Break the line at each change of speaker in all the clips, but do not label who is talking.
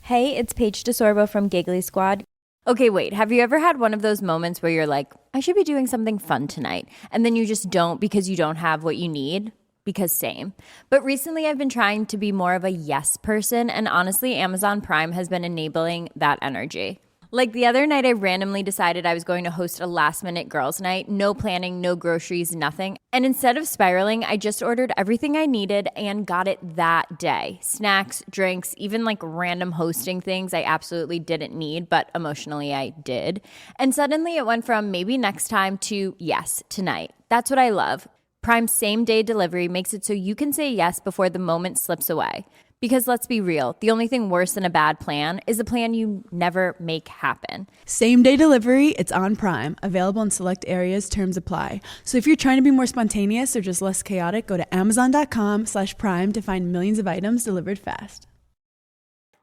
Hey, it's Paige DeSorbo from Giggly Squad. Okay, wait, have you ever had one of those moments where you're like, I should be doing something fun tonight, and then you just don't because you don't have what you need? Because same. But recently I've been trying to be more of a yes person, and honestly, Amazon Prime has been enabling that energy. Like the other night, I randomly decided I was going to host a last minute girls' night, no planning, no groceries, nothing. And instead of spiraling, I just ordered everything I needed and got it that day. Snacks, drinks, even like random hosting things I absolutely didn't need, but emotionally I did. And suddenly it went from maybe next time to yes, tonight. That's what I love. Prime same day delivery makes it so you can say yes before the moment slips away. Because let's be real, the only thing worse than a bad plan is a plan you never make happen.
Same day delivery, it's on Prime. Available in select areas, terms apply. So if you're trying to be more spontaneous or just less chaotic, go to amazon.com/prime to find millions of items delivered fast.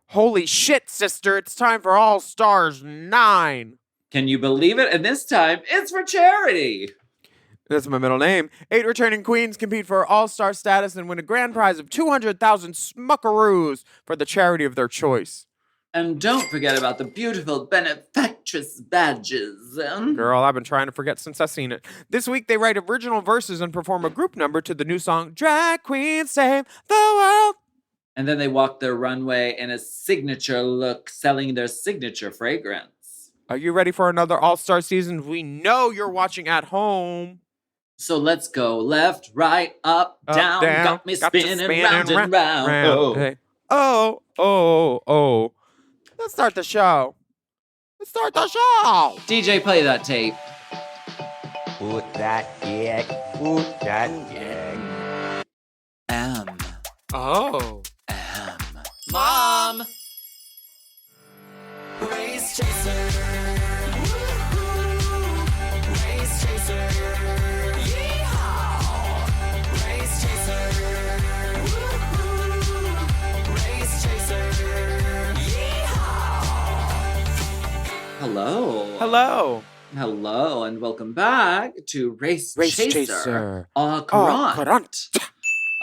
Holy shit, sister, it's time for All Stars 9.
Can you believe it? And this time, it's for charity.
That's my middle name. 8 returning queens compete for All-Star status and win a grand prize of 200,000 smuckaroos for the charity of their choice.
And don't forget about the beautiful benefactress badges.
Girl, I've been trying to forget since I've seen it. This week, they write original verses and perform a group number to the new song, Drag Queens Save the World.
And then they walk their runway in a signature look, selling their signature fragrance.
Are you ready for another All-Star season? We know you're watching at home.
So let's go left, right, up, down. Got me spinning round and round. Oh.
Hey. Oh. Let's start the show.
DJ, play that tape.
Put that egg.
M.
Oh.
Mom!
Race chaser. Woo-hoo. Race chaser. Yeehaw. Race chaser. Woo-hoo. Race chaser. Yeehaw.
Hello, and welcome back to Race Chaser.
Current.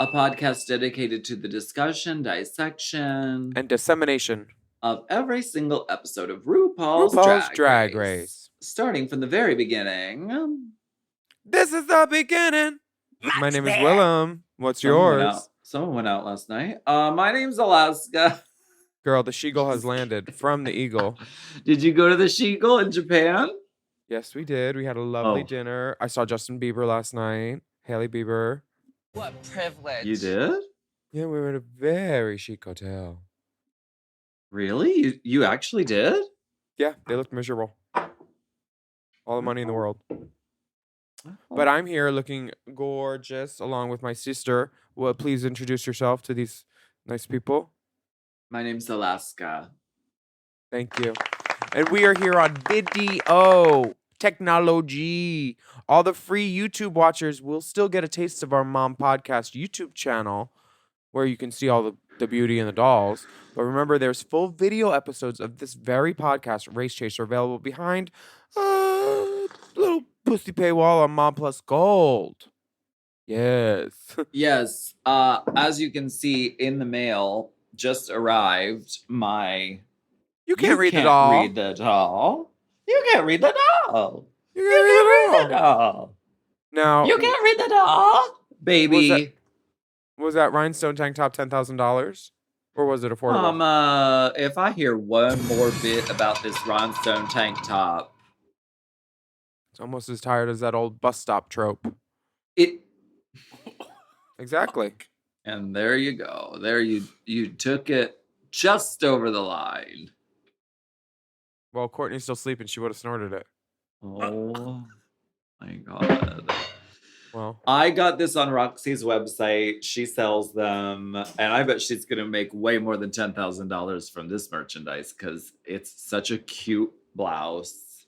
A podcast dedicated to the discussion, dissection,
And dissemination
of every single episode of RuPaul's
Drag Race.
Starting from the very beginning.
This is the beginning. My name is Willam. What's yours?
Someone went out last night. My name's Alaska.
Girl, the she-gull has landed from the eagle.
Did you go to the Sheagle in Japan?
Yes, we did. We had a lovely dinner. I saw Justin Bieber last night. Hailey Bieber.
What privilege.
You did?
Yeah, we were at a very chic hotel.
Really? You actually did?
Yeah, they looked miserable. All the money in the world. But I'm here looking gorgeous along with my sister. Well, please introduce yourself to these nice people.
My name's Alaska.
Thank you. And we are here on video technology. All the free YouTube watchers will still get a taste of our Mom Podcast YouTube channel where you can see all the beauty and the dolls. But remember, there's full video episodes of this very podcast, Race Chaser, available behind a little pussy paywall on Mom Plus Gold. Yes.
Yes. As you can see in the mail, just arrived my...
You can't read the doll.
You can't read the doll.
Now,
You can't read the doll. Baby.
was that rhinestone tank top $10,000? Or was it affordable?
If I hear one more bit about this rhinestone tank top,
It's almost as tired as that old bus stop trope.
it...
Exactly.
And there you go. There you took it just over the line.
Well, Courtney's still sleeping. She would have snorted it.
Oh my God.
Well,
I got this on Roxy's website. She sells them, and I bet she's going to make way more than $10,000 from this merchandise because it's such a cute blouse.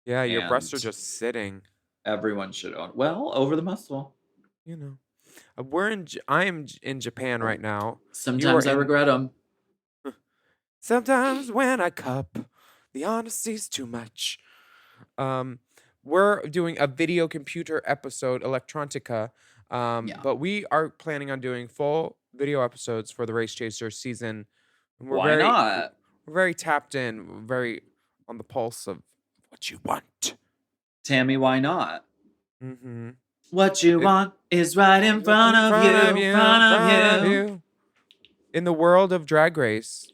yeah, your breasts are
And-
just sitting.
Everyone should own. Well, over the muscle.
You know, I am in Japan right now.
Sometimes I
in-
regret them.
Sometimes when I cup, the honesty's too much. We're doing a video computer episode, Electronica.
Yeah.
But we are planning on doing full video episodes for the Race Chaser season. And
Why not?
We're very tapped in, very on the pulse of what you want.
Tammy, why not?
Mm-hmm.
What you want is right in front of you.
In the world of Drag Race,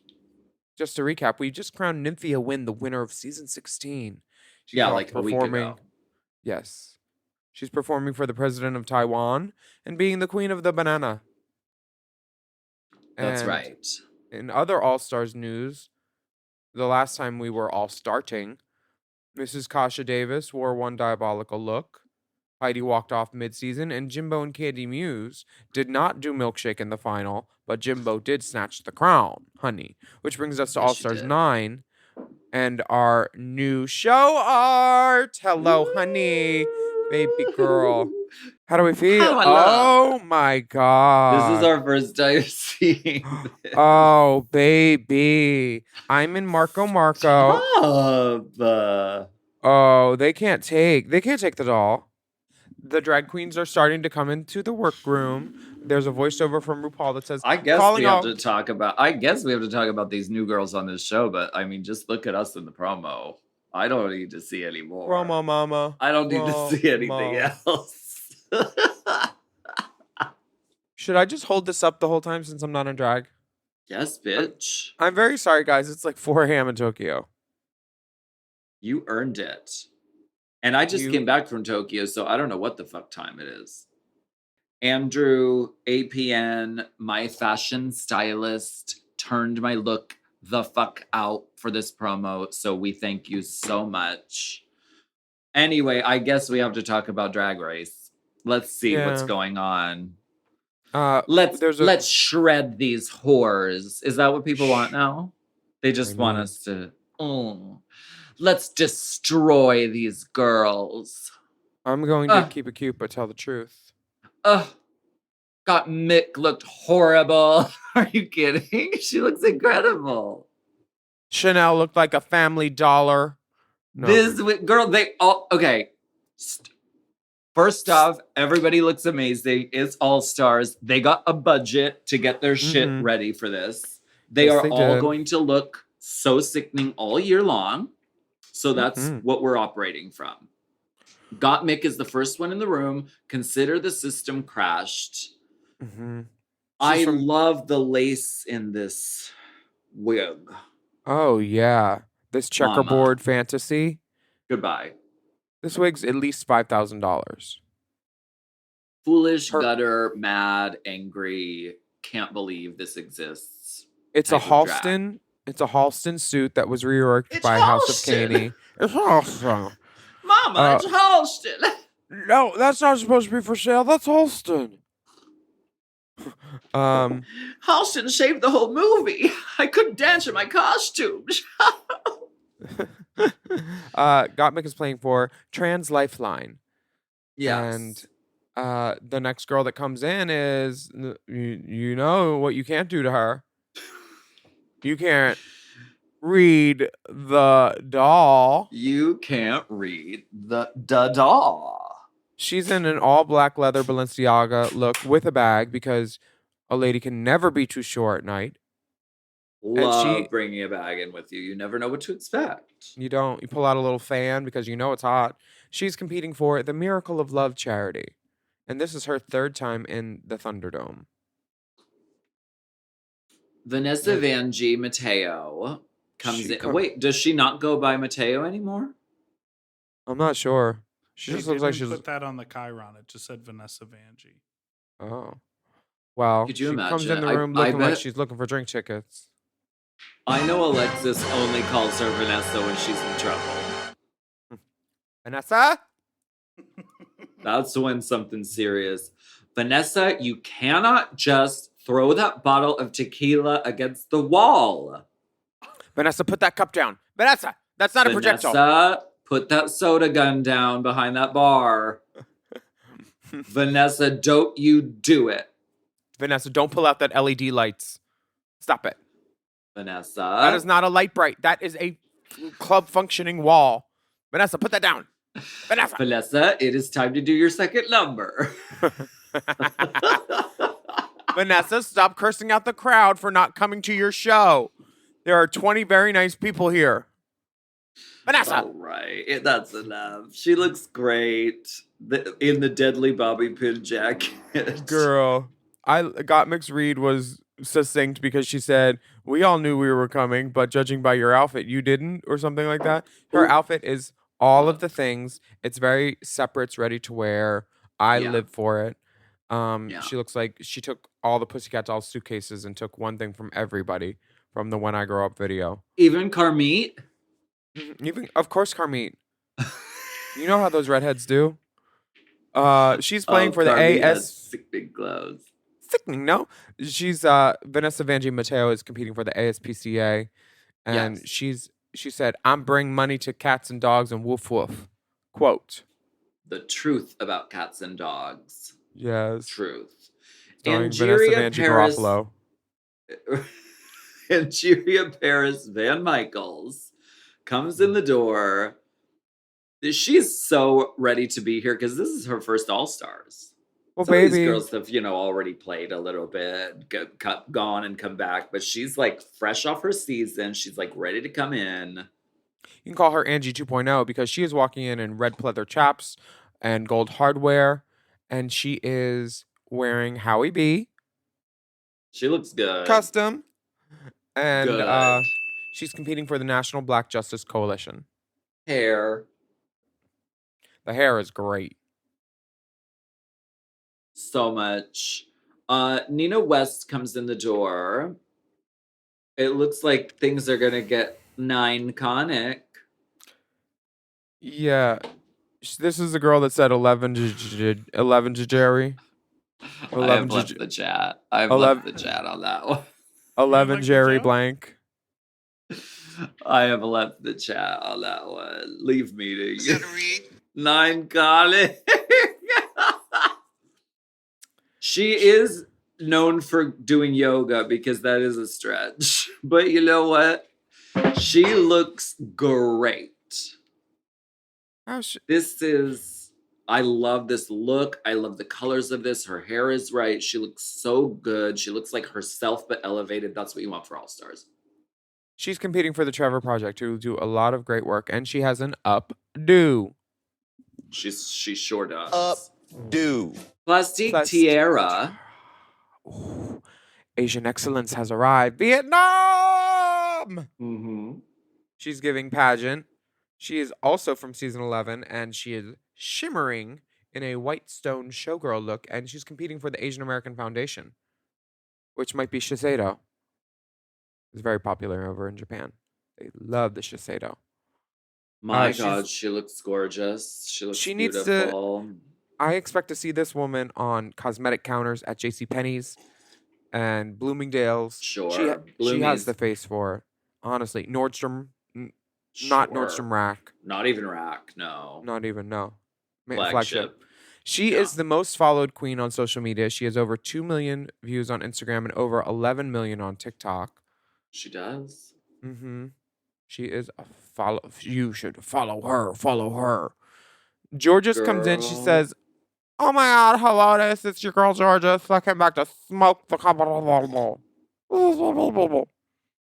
just to recap, we just crowned Nymphia Wynn the winner of season 16. She's
Yeah,
off
like a week ago.
Yes. She's performing for the president of Taiwan and being the queen of the banana.
That's
And
right.
in other All Stars news, the last time we were all starting, Mrs. Kasha Davis wore one diabolical look. Heidi walked off mid-season, and Jimbo and Candy Muse did not do Milkshake in the final, but Jimbo did snatch the crown, honey. Which brings us to
Yes,
All
she
Stars
did.
9 and our new show art. Hello, honey, baby girl. How do we feel?
How I love.
Oh my god.
This is our first time seeing this.
Oh, baby. I'm in Marco.
Stop.
Oh, they can't take the doll. The drag queens are starting to come into the workroom. There's a voiceover from RuPaul that says,
I guess
calling
we have
all-
to talk about these new girls on this show, but I mean, just look at us in the promo. I don't need to see any more.
Promo mama.
I don't need to see anything else.
Should I just hold this up the whole time since I'm not in drag?
Yes, bitch.
I'm very sorry, guys. It's like 4 a.m. in Tokyo.
You earned it. And I just came back from Tokyo, so I don't know what the fuck time it is. Andrew, APN, my fashion stylist, turned my look the fuck out for this promo, so we thank you so much. Anyway, I guess we have to talk about Drag Race. Let's see what's going on. Let's shred these whores. Is that what people want now? They just want us to... Let's destroy these girls.
I'm going to keep it cute, but tell the truth.
God, Mick looked horrible. Are you kidding? She looks incredible.
Chanel looked like a family dollar. No.
They all... Okay. First off, everybody looks amazing. It's All Stars. They got a budget to get their shit ready for this. They are all going to look so sickening all year long. So that's what we're operating from. Gottmik is the first one in the room. Consider the system crashed. I love the lace in this wig.
Oh, yeah. This checkerboard fantasy.
Goodbye.
This wig's at least $5,000.
Foolish, gutter, mad, angry. Can't believe this exists.
It's a Halston. It's a Halston suit that was reworked by House of Caney. It's Halston.
Mama, it's Halston.
No, that's not supposed to be for sale. That's Halston.
Halston shaved the whole movie. I couldn't dance in my costumes.
Gottmik is playing for Trans Lifeline.
Yes.
And the next girl that comes in is, you know what you can't do to her. You can't read the doll.
You can't read the doll.
She's in an all black leather Balenciaga look with a bag because a lady can never be too sure at night.
Love bringing a bag in with you. You never know what to expect.
You don't. You pull out a little fan because you know it's hot. She's competing for the Miracle of Love charity. And this is her 3rd time in the Thunderdome.
Vanessa Vanjie Mateo comes in. Wait, does she not go by Mateo anymore?
I'm not sure. She
They
just looks like
didn't
she's...
put that on the Chiron. It just said Vanessa Vanjie.
Oh. Well,
Could you
she
imagine?
comes in the room looking like she's looking for drink tickets.
I know Alexis only calls her Vanessa when she's in trouble.
Vanessa?
That's when something's serious. Vanessa, you cannot just throw that bottle of tequila against the wall.
Vanessa, put that cup down. Vanessa, that's not a projectile.
Vanessa, put that soda gun down behind that bar. Vanessa, don't you do it.
Vanessa, don't pull out that LED lights. Stop it.
Vanessa.
That is not a light bright. That is a club functioning wall. Vanessa, put that down. Vanessa.
Vanessa, it is time to do your second number.
Vanessa, stop cursing out the crowd for not coming to your show. There are 20 very nice people here. Vanessa.
All right. That's enough. She looks great in the deadly bobby pin jacket.
Girl, I got mixed read was succinct because she said, we all knew we were coming, but judging by your outfit, you didn't, or something like that. Her
Ooh.
outfit is all of the things. It's very separate, it's ready to wear. I
Yeah.
live for it.
Yeah.
She looks like she took all the Pussycat Dolls suitcases and took one thing from everybody from the When I Grow Up video.
Even Carmit?
Even, of course, Carmit. You know how those redheads do. She's playing for the
Carmit has
AS.
sick big clothes.
Sickening, no? She's Vanessa Vanjie Mateo is competing for the ASPCA, and
Yes.
she said, "I'm bringing money to cats and dogs and woof woof." Quote.
The truth about cats and dogs.
Yes.
Truth.
Starring Vanessa Vanjie Garofalo.
Angeria Paris Van Michaels comes in the door. She's so ready to be here because this is her first All Stars.
Well,
Some of these
baby.
girls have, already played a little bit, gone and come back, but she's like fresh off her season. She's like ready to come in.
You can call her Angie 2.0 because she is walking in red pleather chaps and gold hardware, and she is wearing Howie B.
She looks good.
Custom. And
Good.
she's competing for the National Black Justice Coalition.
Hair.
The hair is great.
So much. Nina West comes in the door. It looks like things are gonna get 9-conic.
Yeah. This is the girl that said 11 to Jerry.
I have left the chat. I've left the chat on that one.
11
like the
Jerry
joke?
blank.
I have left the chat on that one. Leave meeting. 9-conic. She is known for doing yoga because that is a stretch. But you know what? She looks great. I love this look. I love the colors of this. Her hair is right. She looks so good. She looks like herself, but elevated. That's what you want for All Stars.
She's competing for the Trevor Project, who do a lot of great work, and she has an updo.
She sure does.
Do.
Plastique
Plastique.
Tiara.
Ooh, Asian excellence has arrived. Vietnam!
Mm-hmm.
She's giving pageant. She is also from season 11, and she is shimmering in a white stone showgirl look, and she's competing for the Asian American Foundation, which might be Shiseido. It's very popular over in Japan. They love the Shiseido.
My
she's-
God, she looks gorgeous. She looks
She needs to-
beautiful.
I expect to see this woman on cosmetic counters at JCPenney's and Bloomingdale's.
Sure.
She has
Bloomies.
the face for it. Honestly, Nordstrom, not
Sure.
Nordstrom Rack.
Not even Rack, no.
Not even, no. Flagship.
Flagship.
She
Yeah.
is the most followed queen on social media. She has over 2 million views on Instagram and over 11 million on TikTok.
She does.
Mm-hmm. She is a follow. You should follow her. Follow her. Georges comes in. She
Girl.
says, "Oh my God, hello, it's your girl Georges. I came back to smoke the capital."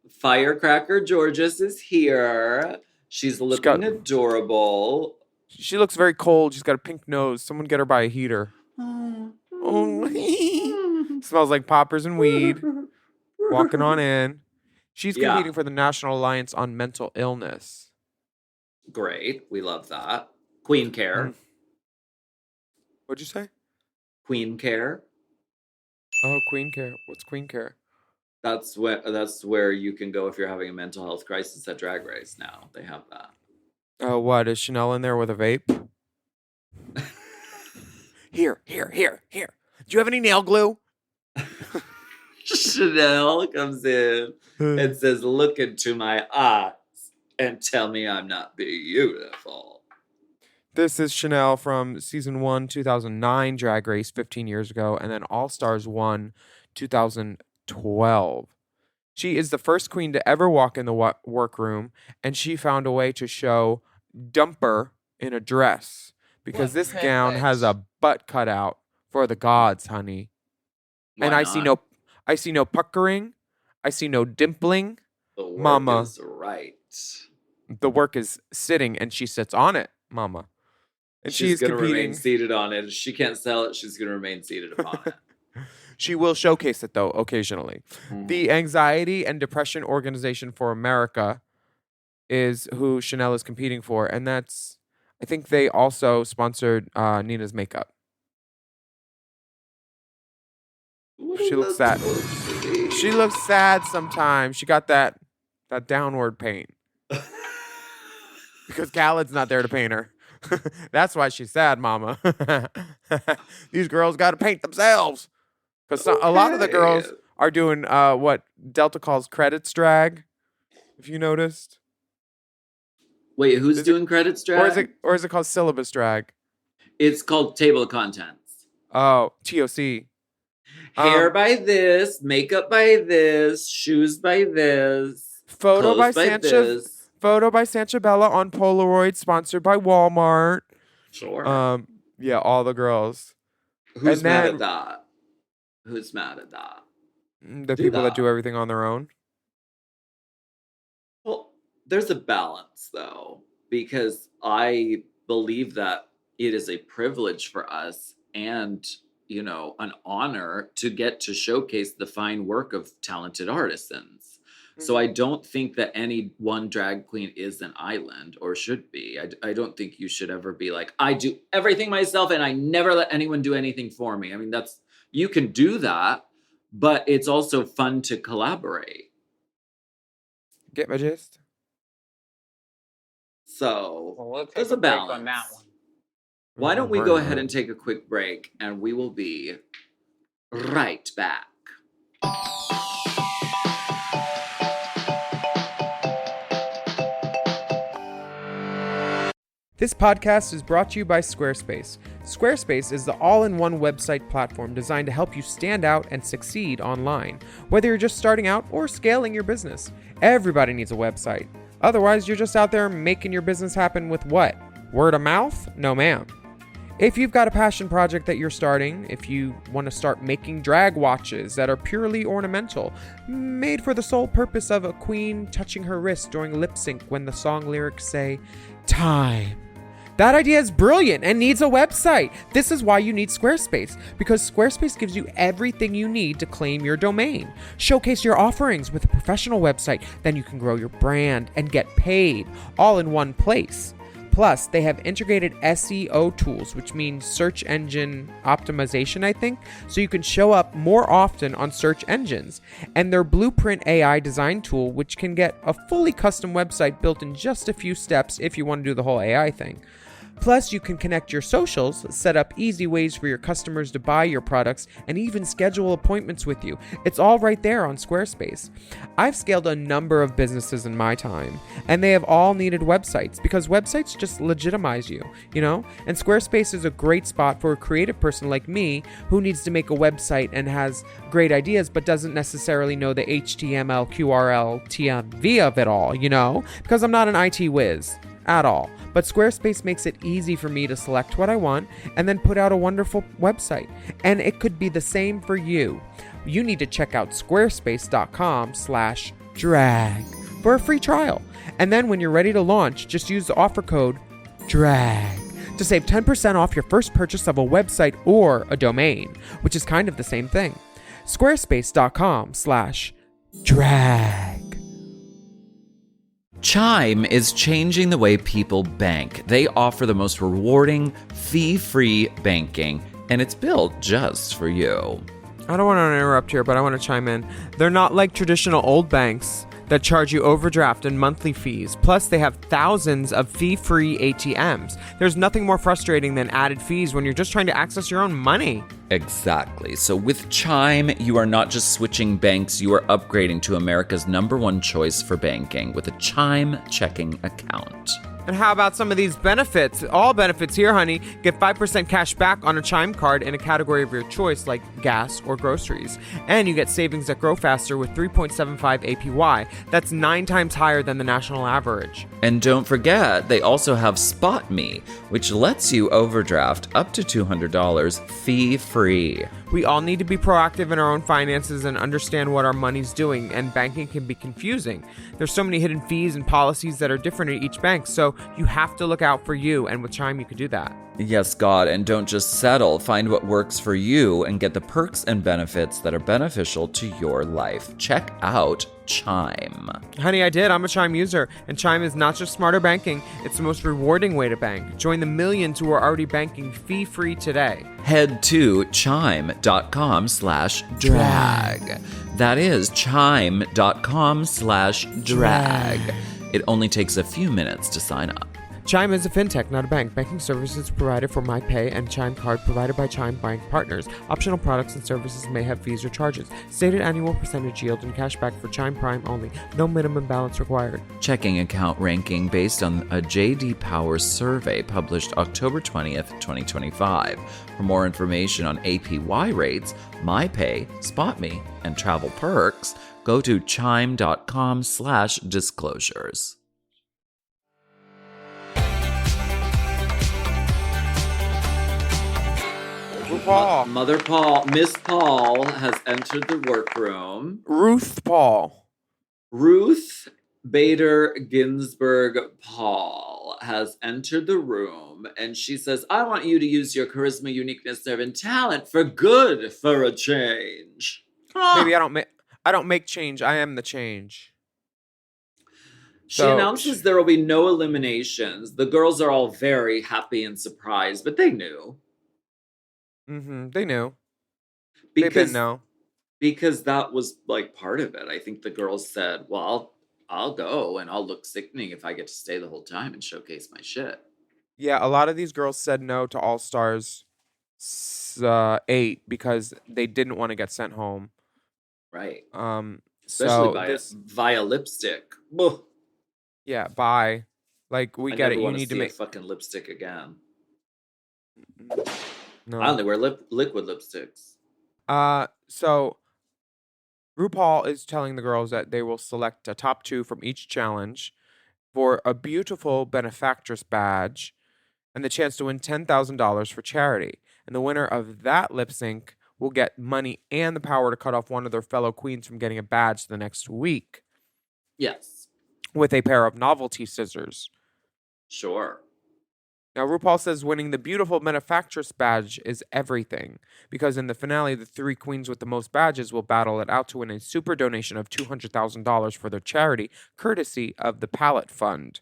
Firecracker Georges is here. She's looking
got-
adorable.
She looks very cold. She's got a pink nose. Someone get her by a heater. Oh, smells like poppers and weed. Walking on in. She's
Yeah.
competing for the National Alliance on Mental Illness.
Great. We love that. Queen Care.
What'd you say?
Queen Care.
Oh, Queen Care. What's Queen Care?
That's where you can go if you're having a mental health crisis at Drag Race now. They have that.
Oh, what? Is Chanel in there with a vape? Here. Do you have any nail glue?
Chanel comes in and says, "Look into my eyes and tell me I'm not beautiful."
This is Chanel from season 1, 2009 Drag Race 15 years ago, and then All Stars 1, 2012. She is the first queen to ever walk in the workroom, and she found a way to show Dumper in a dress because
What
this gown has
privilege.
a butt cut out for the gods, honey. And
Why
I see
not?
no puckering, I see no dimpling,
The work
Mama.
is right.
The work is sitting and she sits on it, mama. And
She's going to
competing.
remain seated on it. If she can't sell it, she's going to remain seated upon it.
She will showcase it, though, occasionally. The Anxiety and Depression Organization for America is who Chanel is competing for. And that's, I think they also sponsored Nina's makeup. She looks sad. She looks sad sometimes. She got that downward paint. Because Khaled's not there to paint her. That's why she's sad, mama. These girls got to paint themselves. Because a lot of the girls are doing what Delta calls credits drag, if you noticed.
Wait, who's doing credits drag?
Or is it called syllabus drag?
It's called table of contents.
Oh, TOC.
Hair by this, makeup by this, shoes by this,
Photo
clothes
by
this.
Photo by Sanchabella on Polaroid, sponsored by Walmart.
Sure.
Yeah, all the girls.
Who's
and
mad
then-
at that? Who's mad at that?
The
Do
people that
that.
do everything on their own.
Well, there's a balance, though, because I believe that it is a privilege for us and, you know, an honor to get to showcase the fine work of talented artisans. So I don't think that any one drag queen is an island or should be. I don't think you should ever be like, I do everything myself and I never let anyone do anything for me. I mean, you can do that, but it's also fun to collaborate.
Get my gist?
So
Well, we'll take
there's
a
a
break
balance.
on that one.
Why don't we go ahead and take a quick break and we will be right back.
This podcast is brought to you by Squarespace. Squarespace is the all-in-one website platform designed to help you stand out and succeed online. Whether you're just starting out or scaling your business, everybody needs a website. Otherwise, you're just out there making your business happen with what? Word of mouth? No, ma'am. If you've got a passion project that you're starting, if you want to start making drag watches that are purely ornamental, made for the sole purpose of a queen touching her wrist during lip sync when the song lyrics say, time. That idea is brilliant and needs a website. This is why you need Squarespace, because Squarespace gives you everything you need to claim your domain. Showcase your offerings with a professional website, then you can grow your brand and get paid all in one place. Plus, they have integrated SEO tools, which means search engine optimization, I think, so you can show up more often on search engines. And their Blueprint AI design tool, which can get a fully custom website built in just a few steps if you want to do the whole AI thing. Plus, you can connect your socials, set up easy ways for your customers to buy your products, and even schedule appointments with you. It's all right there on Squarespace. I've scaled a number of businesses in my time, and they have all needed websites because websites just legitimize you, you know? And Squarespace is a great spot for a creative person like me who needs to make a website and has great ideas but doesn't necessarily know the HTML, QRL, TMV of it all, you know? Because I'm not an IT whiz at all. But Squarespace makes it easy for me to select what I want and then put out a wonderful website. And it could be the same for you. You need to check out squarespace.com/drag for a free trial. And then when you're ready to launch, just use the offer code DRAG to save 10% off your first purchase of a website or a domain, which is kind of the same thing. Squarespace.com/drag.
Chime is changing the way people bank. They offer the most rewarding, fee-free banking, and it's built just for you.
I don't want to interrupt here, but I want to chime in. They're not like traditional old banks that charge you overdraft and monthly fees. Plus, they have thousands of fee-free ATMs. There's nothing more frustrating than added fees when you're just trying to access your own money.
Exactly. So with Chime, you are not just switching banks, you are upgrading to America's #1 choice for banking with a Chime checking account.
And how about some of these benefits? All benefits here, honey. Get 5% cash back on a Chime card in a category of your choice, like gas or groceries. And you get savings that grow faster with 3.75 APY. That's 9 times higher than the national average.
And don't forget, they also have Spot Me, which lets you overdraft up to $200 fee-free.
We all need to be proactive in our own finances and understand what our money's doing, and banking can be confusing. There's so many hidden fees and policies that are different at each bank, so you have to look out for you, and with Chime you can do that.
Yes, God, and don't just settle. Find what works for you and get the perks and benefits that are beneficial to your life. Check out Chime.
Honey, I did. I'm a Chime user, and Chime is not just smarter banking, it's the most rewarding way to bank. Join the millions who are already banking fee-free today.
Head to chime.com/drag. That is chime.com/drag. It only takes a few minutes to sign up.
Chime is a fintech, not a bank. Banking services provided for MyPay and Chime Card provided by Chime Bank partners. Optional products and services may have fees or charges. Stated annual percentage yield and cashback for Chime Prime only. No minimum balance required.
Checking account ranking based on a J.D. Power survey published October 20th, 2025. For more information on APY rates, MyPay, SpotMe, and travel perks, go to chime.com/disclosures. Miss Paul has entered the workroom.
Ruth Paul.
Ruth Bader Ginsburg Paul has entered the room, and she says, I want you to use your charisma, uniqueness, nerve, and talent for good for a change.
Baby, I don't make change. I am the change.
She announces there will be no eliminations. The girls are all very happy and surprised, but they knew.
They knew. They didn't know.
Because that was like part of it. I think the girls said, well, I'll go and I'll look sickening if I get to stay the whole time and showcase my shit.
Yeah, a lot of these girls said no to All Stars 8 because they didn't want to get sent home.
Right.
Especially
via lipstick. Ugh.
Yeah, bye. Like, we get it. You need to make
fucking lipstick again.
No.
I only wear liquid lipsticks.
So RuPaul is telling the girls that they will select a top 2 from each challenge for a beautiful benefactress badge and the chance to win $10,000 for charity. And the winner of that lip sync will get money and the power to cut off one of their fellow queens from getting a badge the next week.
Yes.
With a pair of novelty scissors.
Sure.
Now, RuPaul says winning the beautiful benefactress badge is everything, because in the finale, the 3 queens with the most badges will battle it out to win a super donation of $200,000 for their charity, courtesy of the Palette Fund.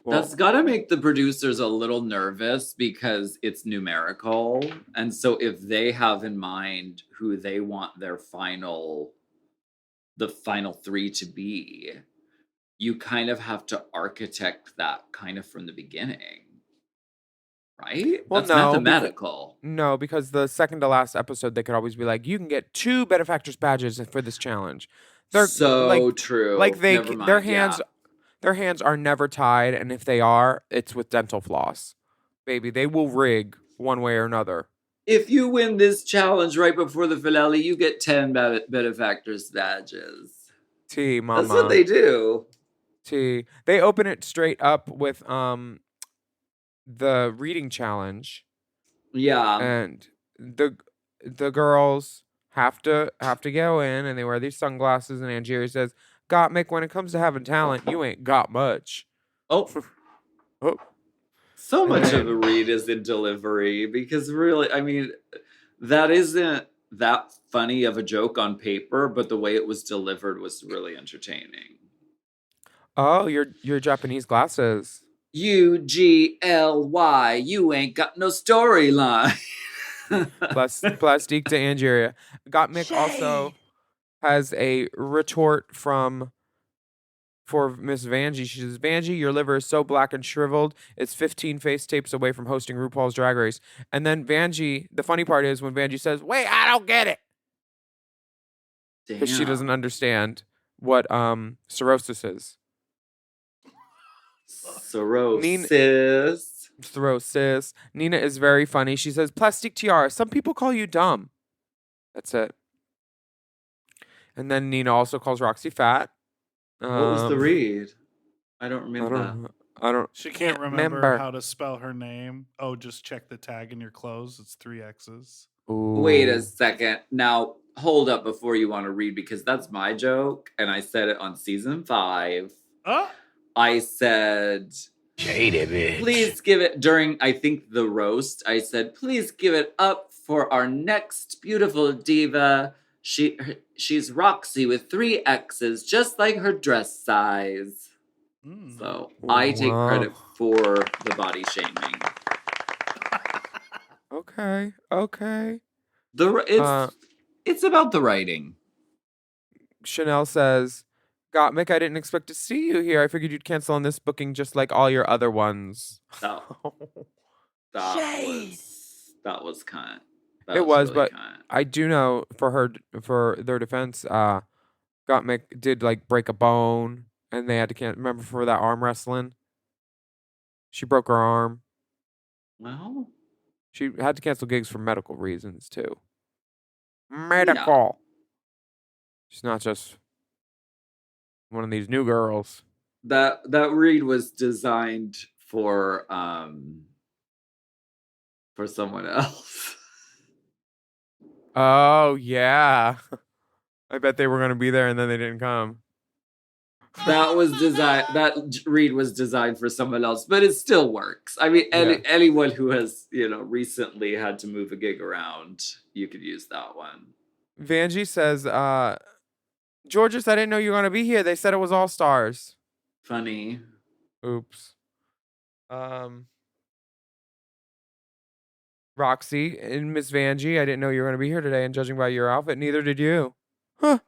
Well,
that's got to make the producers a little nervous because it's numerical. And so if they have in mind who they want the final 3 to be, you kind of have to architect that kind of from the beginning, right?
Well,
that's mathematical.
Because the second to last episode, they could always be like, you can get 2 benefactress badges for this challenge.
They're so true.
Like their hands are never tied, and if they are, it's with dental floss. Baby, they will rig one way or another.
If you win this challenge right before the finale, you get 10 benefactress badges.
T, mama.
That's what they do.
They open it straight up with the reading challenge.
Yeah.
And the girls have to go in, and they wear these sunglasses, and Angeria says, Gottmik, when it comes to having talent, you ain't got much.
Oh. So much of the read is in delivery, because really, I mean, that isn't that funny of a joke on paper, but the way it was delivered was really entertaining.
Oh, your Japanese glasses.
UGLY, you ain't got no storyline.
Plastique to Angeria. Gottmik also has a retort for Miss Vanjie. She says, Vanjie, your liver is so black and shriveled, it's 15 face tapes away from hosting RuPaul's Drag Race. And then Vanjie, the funny part is when Vanjie says, wait, I don't get it. Because she doesn't understand what cirrhosis is.
Cirrhosis.
Throw sis. Nina is very funny. She says, "Plastic tiara. Some people call you dumb." That's it. And then Nina also calls Roxy fat.
What was the read? I don't
I
remember that.
don't. I don't.
She can't remember how to spell her name. Oh, just check the tag in your clothes. It's 3 X's.
Wait a
Ooh.
second. Now, hold up before you want to read, because that's my joke, and I said it on season 5.
Oh,
I said,
Shady bitch.
please give it, during, I think, the roast, I said, please give it up for our next beautiful diva. She's Roxy with 3 X's, just like her dress size. So I take credit for the body shaming.
Okay.
It's about the writing.
Chanel says, "Gottmik, I didn't expect to see you here. I figured you'd cancel on this booking just like all your other ones."
That was kind.
It was, but I do know for their defense, Gottmik did like break a bone, and they had to remember for that arm wrestling. She broke her arm.
Well,
she had to cancel gigs for medical reasons too. Medical. Yeah. She's not just one of these new girls.
That read was designed for someone else.
Oh yeah. I bet they were going to be there and then they didn't come.
That read was designed for someone else, but it still works. I mean, anyone who has, recently had to move a gig around, you could use that one.
Vanjie says, "Georges, I didn't know you were going to be here. They said it was all stars."
Funny.
Oops. Roxy and Miss Vanjie, "I didn't know you were going to be here today, and judging by your outfit, neither did you." Huh.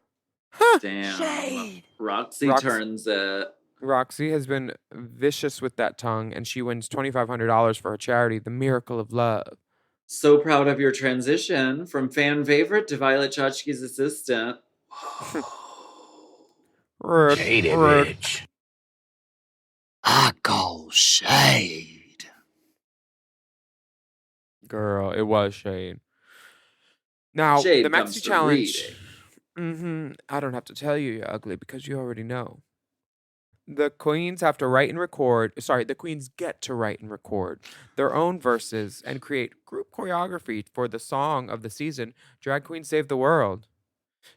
Damn.
Shade.
Roxy turns it.
Roxy has been vicious with that tongue, and she wins $2,500 for her charity, The Miracle of Love.
So proud of your transition from fan favorite to Violet Chachki's assistant.
Shady bitch. I call shade.
Girl, it was shade. Now,
shade
the Maxi Challenge.
Reading.
I don't have to tell you you're ugly because you already know. The queens have to write and record. Sorry, the queens get to write and record their own verses and create group choreography for the song of the season, Drag Queen Save the World.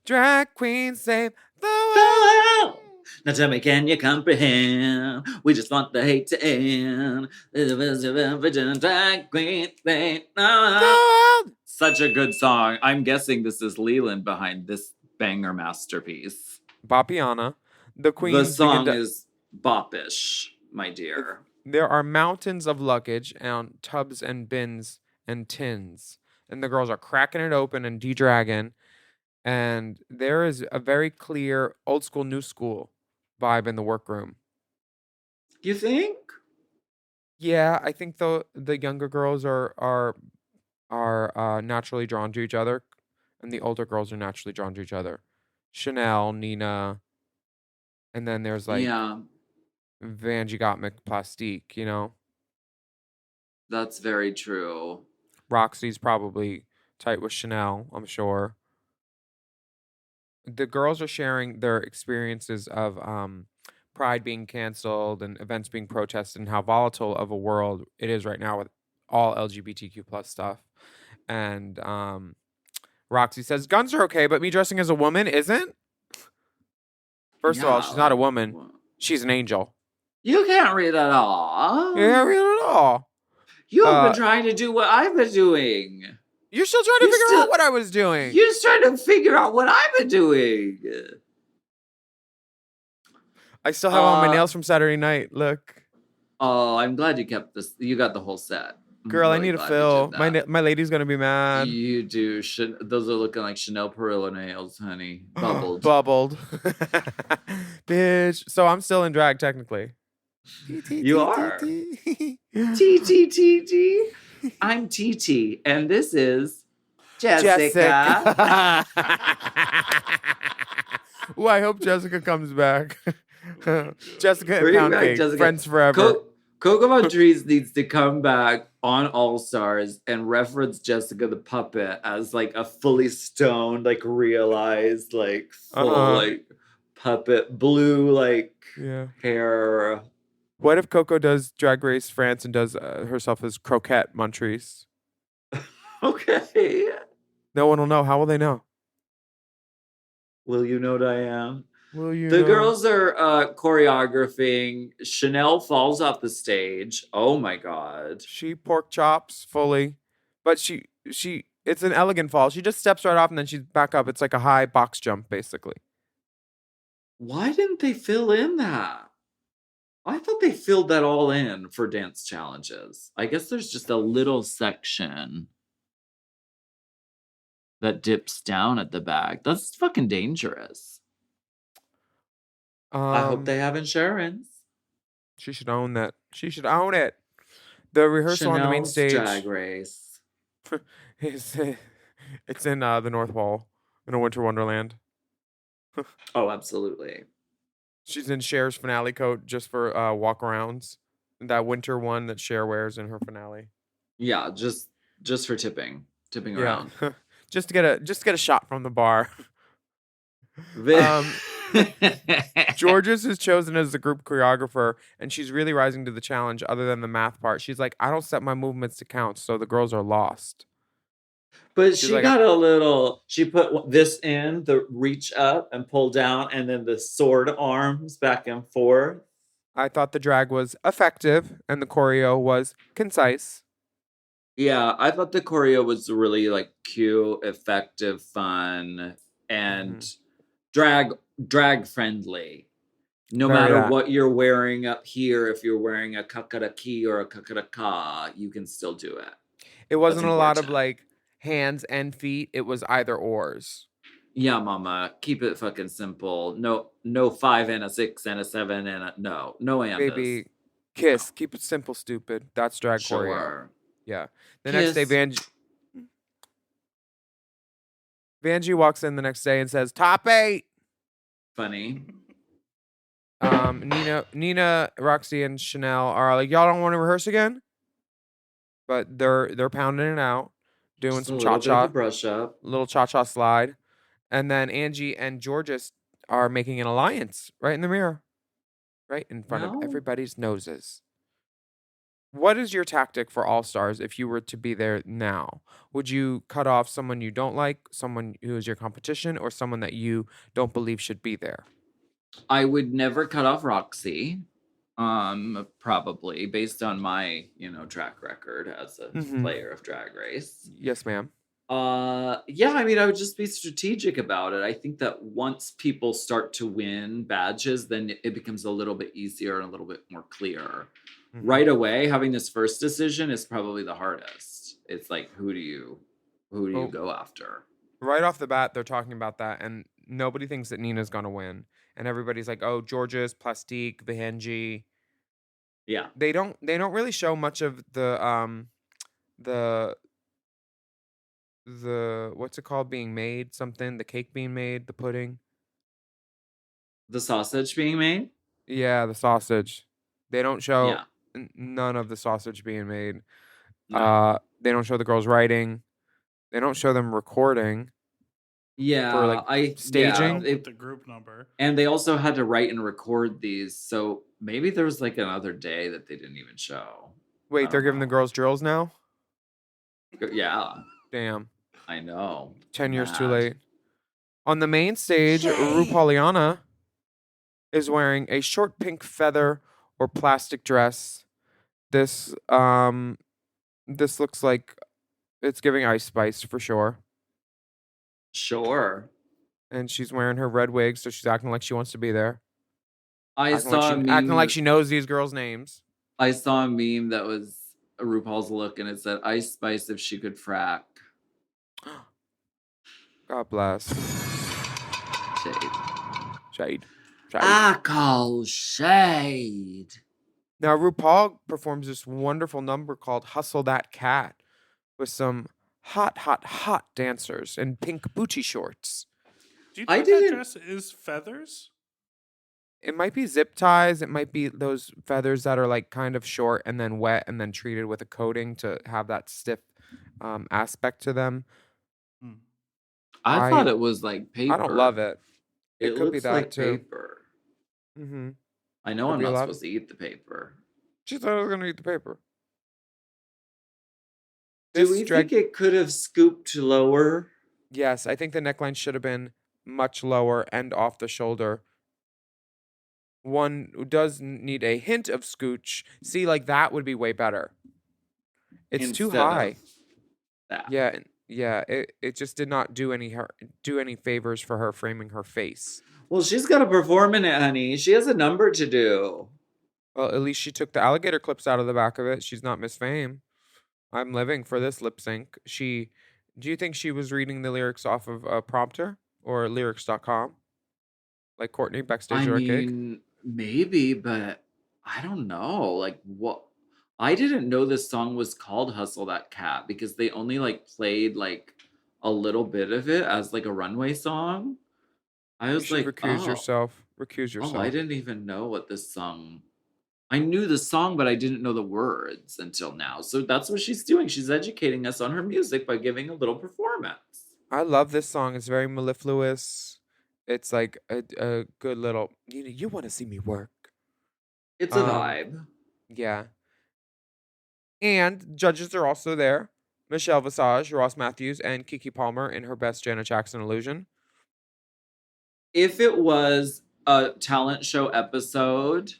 Drag Queen Save the World.
Now tell me, can you comprehend? We just want the hate to end. Drag Queen Save the World. Such a good song. I'm guessing this is Leland behind this banger masterpiece.
Boppiana. The
song is boppish, my dear.
There are mountains of luggage and tubs and bins and tins. And the girls are cracking it open and de-dragging. And there is a very clear old school, new school vibe in the workroom.
You think?
Yeah, I think the younger girls are naturally drawn to each other. And the older girls are naturally drawn to each other. Chanel, Nina... And then there's like Vanjie Gottmik Plastique,
That's very true.
Roxy's probably tight with Chanel, I'm sure. The girls are sharing their experiences of Pride being canceled and events being protested and how volatile of a world it is right now with all LGBTQ plus stuff. And Roxy says, guns are okay, but me dressing as a woman isn't? First of all, she's not a woman. She's an angel.
You can't read at all.
You can't read at all.
You've been trying to do what I've been doing.
You're still trying to figure out what I was doing.
You're just trying to figure out what I've been doing.
I still have all my nails from Saturday night. Look.
Oh, I'm glad you kept this. You got the whole set.
Girl, really I need a fill. My lady's going to be mad.
You do. Those are looking like Chanel Perillo nails, honey. Bubbled.
Bubbled. Bitch. So I'm still in drag, technically.
You are. T. I'm TT. And this is Jessica.
Ooh, I hope Jessica comes back. Jessica and
Bring
Pound
back
Cake,
Jessica.
friends forever.
Coco Montrese needs to come back on All Stars and reference Jessica the puppet as like a fully stoned, like realized, like full, like puppet, blue, like hair.
What if Coco does Drag Race France and does herself as Croquette Montrese?
Okay.
No one will know. How will they know?
Will you know Diane?
Will you
The
know?
girls are choreographing. Chanel falls off the stage. Oh my god.
She pork chops fully, but she it's an elegant fall. She just steps right off and then she's back up. It's like a high box jump, basically.
Why didn't they fill in that? I thought they filled that all in for dance challenges. I guess there's just a little section that dips down at the back. That's fucking dangerous. I hope they have insurance.
She should own that. She should own it. The rehearsal on the main
Chanel's
stage.
Drag Race.
It's in the North Wall in a winter wonderland.
Oh, absolutely.
She's in Cher's finale coat just for walk-arounds. That winter one that Cher wears in her finale.
Yeah, just for tipping around.
just to get a shot from the bar. Georges is chosen as the group choreographer, and she's really rising to the challenge other than the math part. She's like, I don't set my movements to count, so the girls are lost.
But she got a little, she put this in, the reach up and pull down, and then the sword arms back and forth.
I thought the drag was effective, and the choreo was concise.
Yeah, I thought the choreo was really like cute, effective, fun, and drag friendly. No matter what you're wearing up here, if you're wearing a kakaraki or a kakaraka, you can still do it.
It wasn't a lot of like hands and feet. It was either ors.
Yeah, mama, keep it fucking simple. No 5 and a 6 and a 7 and a no andas.
Baby, kiss. No. Keep it simple, stupid. That's drag choreo. Yeah. The next day, Vanjie walks in the next day and says, "Top 8."
Funny.
Nina, Roxy, and Chanel are like, y'all don't want to rehearse again? But they're pounding it out, doing
just
some
cha-cha. Brush up.
Little cha-cha slide. And then Angie and Georges are making an alliance right in the mirror. Right in front of everybody's noses. What is your tactic for All Stars if you were to be there now? Would you cut off someone you don't like, someone who is your competition, or someone that you don't believe should be there?
I would never cut off Roxy, probably based on my, track record as a player of Drag Race.
Yes, ma'am.
Yeah, I mean, I would just be strategic about it. I think that once people start to win badges, then it becomes a little bit easier and a little bit more clear. Right away, having this first decision is probably the hardest. It's like, who do you go after?
Right off the bat, they're talking about that, and nobody thinks that Nina's gonna win. And everybody's like, "Oh, Georges, Plastique, Vanjie."
Yeah.
They don't really show much of the what's it called being made? Something, the cake being made, the pudding.
The sausage being made?
Yeah, the sausage. They don't show none of the sausage being made.
No.
They don't show the girls writing. They don't show them recording.
Yeah,
for staging
the group number.
And they also had to write and record these, so maybe there was like another day that they didn't even show.
Wait, they're giving the girls drills now?
Yeah.
Damn.
I know.
10 years too late. On the main stage, RuPauliana is wearing a short pink feather or plastic dress. This looks like it's giving Ice Spice for sure.
Sure.
And she's wearing her red wig, so she's acting like she wants to be there.
Acting
like she knows these girls' names.
I saw a meme that was a RuPaul's look, and it said, Ice Spice if she could frack.
God bless. Shade.
I call shade.
Now, RuPaul performs this wonderful number called Hustle That Cat with some hot dancers in pink booty shorts.
Do you
I
think that
didn't-
dress is feathers?
It might be zip ties. It might be those feathers that are like kind of short and then wet and then treated with a coating to have that stiff aspect to them.
Hmm.
I thought it was like paper.
I don't love it.
It
It could be
looks
that
like
too.
paper.
Mm-hmm.
I know
Could
I'm
be a
not
lot.
supposed to eat the paper.
She thought I was gonna eat the paper.
Do
This
we
drag-
think it could have scooped lower?
Yes, I think the neckline should have been much lower and off the shoulder. One who does need a hint of scooch. See, like that would be way better. It's too
Instead of
high.
that.
Yeah. It just did not do any favors for her framing her face.
Well, she's got to perform in it, honey. She has a number to do.
Well, at least she took the alligator clips out of the back of it. She's not Miss Fame. I'm living for this lip sync. Do you think she was reading the lyrics off of a prompter or lyrics.com? Like Courtney backstage
I
at a gig?
mean, maybe, but I don't know. Like, what? I didn't know this song was called Hustle That Cat because they only like played like a little bit of it as like a runway song. I
You
was
should
like,
recuse
oh,
yourself. Recuse yourself.
oh, I didn't even know what this song. I knew the song, but I didn't know the words until now. So that's what she's doing. She's educating us on her music by giving a little performance.
I love this song. It's very mellifluous. It's like a good little. You want to see me work?
It's a vibe.
Yeah. And judges are also there. Michelle Visage, Ross Matthews, and Kiki Palmer in her best Janet Jackson illusion.
If it was a talent show episode,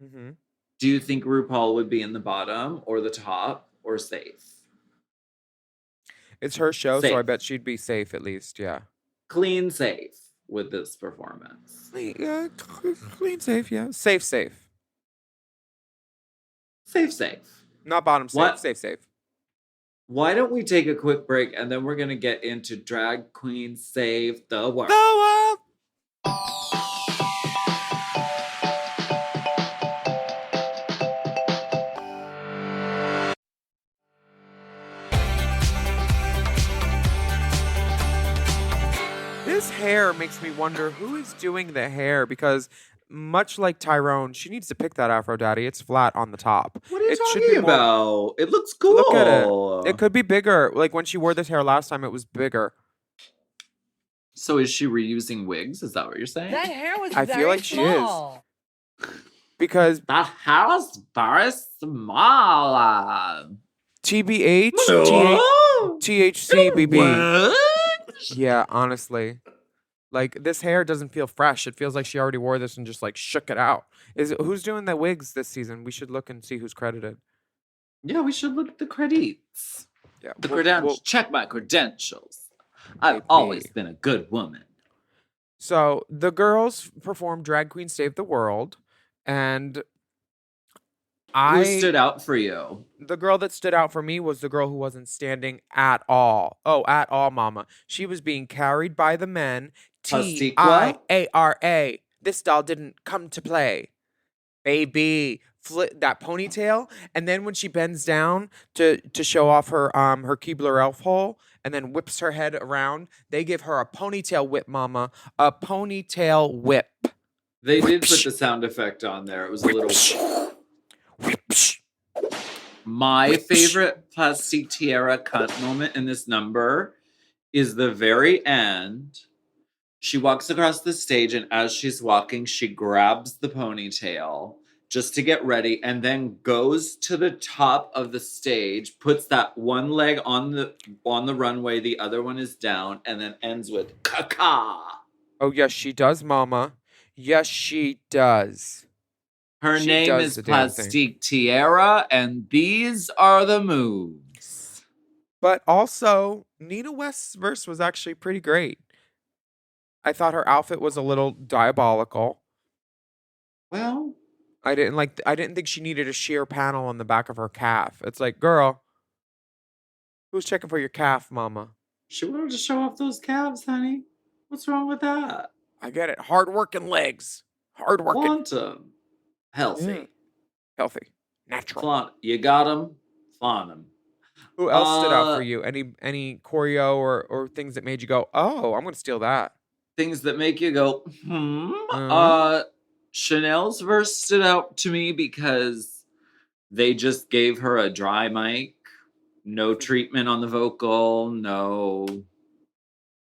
Mm-hmm.
do you think RuPaul would be in the bottom or the top or safe?
It's her show, so I
Safe.
bet she'd be safe at least. Yeah.
Clean safe with this performance.
Clean, safe. Yeah. Safe.
Safe.
Not bottom safe.
What?
Safe.
Why don't we take a quick break and then we're going to get into Drag Queen Save the World.
The world. This hair makes me wonder who is doing the hair because much like Tyrone, she needs to pick that Afro Daddy. It's flat on the top.
What are you
It should
talking
be more-
about? It looks cool.
Look at it. It could be bigger. Like when she wore this hair last time, it was bigger.
So is she reusing wigs? Is that what you're saying?
That hair was
I feel
very
like she is.
small.
Because
That hair is very small.
TBH, THC, BB.
What?
Yeah, honestly. Like this hair doesn't feel fresh. It feels like she already wore this and just like shook it out. Who's doing the wigs this season? We should look and see who's credited.
Yeah, we should look at the credits.
Yeah.
The
we'll-
credentials.
we'll-
Check my credentials. I've
Maybe.
always been a good woman.
So the girls performed Drag Queen Save the World, and
Who stood out for you?
the girl that stood out for me was the girl who wasn't standing at all. Oh, at all, mama. She was being carried by the men.
Pastiqua?
TIARA. This doll didn't come to play. Baby. That ponytail. And then when she bends down to show off her her Keebler elf hole and then whips her head around, they give her a ponytail whip, mama. A ponytail whip.
They did put the sound effect on there. It was a little. My favorite Plastic Tiara cut moment in this number is the very end. She walks across the stage, and as she's walking, she grabs the ponytail just to get ready, and then goes to the top of the stage, puts that one leg on the runway, the other one is down, and then ends with caca.
Oh, yes, she does, mama. Yes, she does.
Her
She
name
does
is
the damn thing.
Plastique Tiara, and these are the moves.
But also, Nina West's verse was actually pretty great. I thought her outfit was a little diabolical.
Well,
I didn't think she needed a sheer panel on the back of her calf. It's like, girl, who's checking for your calf, mama?
she wanted to show off those calves, honey. What's wrong with that?
I get it. Hard working legs. Hard working.
Quantum. Healthy.
Yeah. Healthy. Natural.
Flaunt. You got them. Flaunt them.
Who else stood out for you? Any choreo or things that made you go, oh, I'm gonna steal that?
things that make you go, Chanel's verse stood out to me because they just gave her a dry mic, no treatment on the vocal,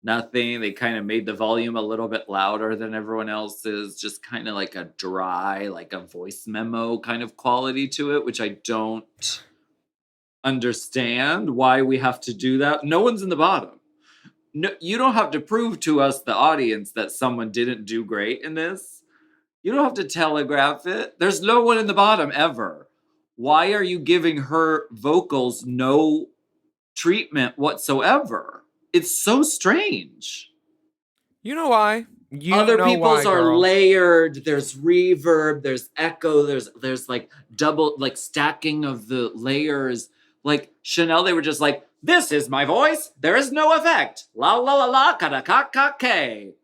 nothing. They kind of made the volume a little bit louder than everyone else's, just kind of like a dry, like a voice memo kind of quality to it, which I don't understand why we have to do that. No one's in the bottom. No, you don't have to prove to us, the audience, that someone didn't do great in this. You don't have to telegraph it. There's no one in the bottom ever. Why are you giving her vocals no treatment whatsoever? It's so strange.
You know why?
Other
know
people's
why,
are
girl.
layered. There's reverb. There's echo. There's like double, like stacking of the layers. Like Chanel, they were just like, this is my voice. There is no effect. La la la la kada ka ka ke.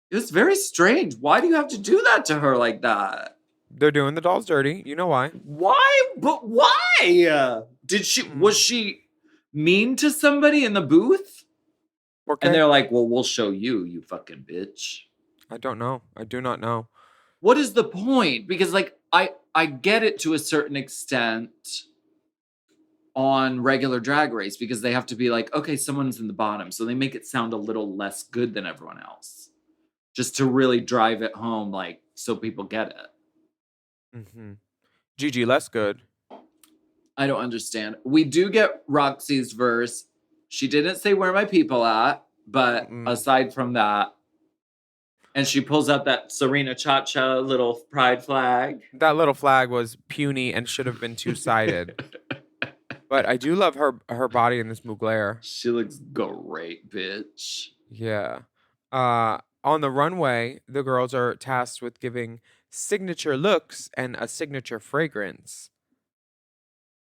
It was very strange. Why do you have to do that to her like that?
They're doing the dolls dirty. You know why?
Why? But why? Was she mean to somebody in the booth?
Okay.
And they're like, well, we'll show you, you fucking bitch.
I don't know. I do not know.
What is the point? Because like I get it to a certain extent on regular Drag Race, because they have to be like, okay, someone's in the bottom, so they make it sound a little less good than everyone else, just to really drive it home, like, so people get it.
Mm-hmm. Gigi, less good.
I don't understand. We do get Roxy's verse. She didn't say where my people at, but aside from that, and she pulls out that Serena Cha-Cha little pride flag.
That little flag was puny and should have been two-sided. But I do love her body in this Mugler.
She looks great, bitch.
Yeah. On the runway, the girls are tasked with giving signature looks and a signature fragrance.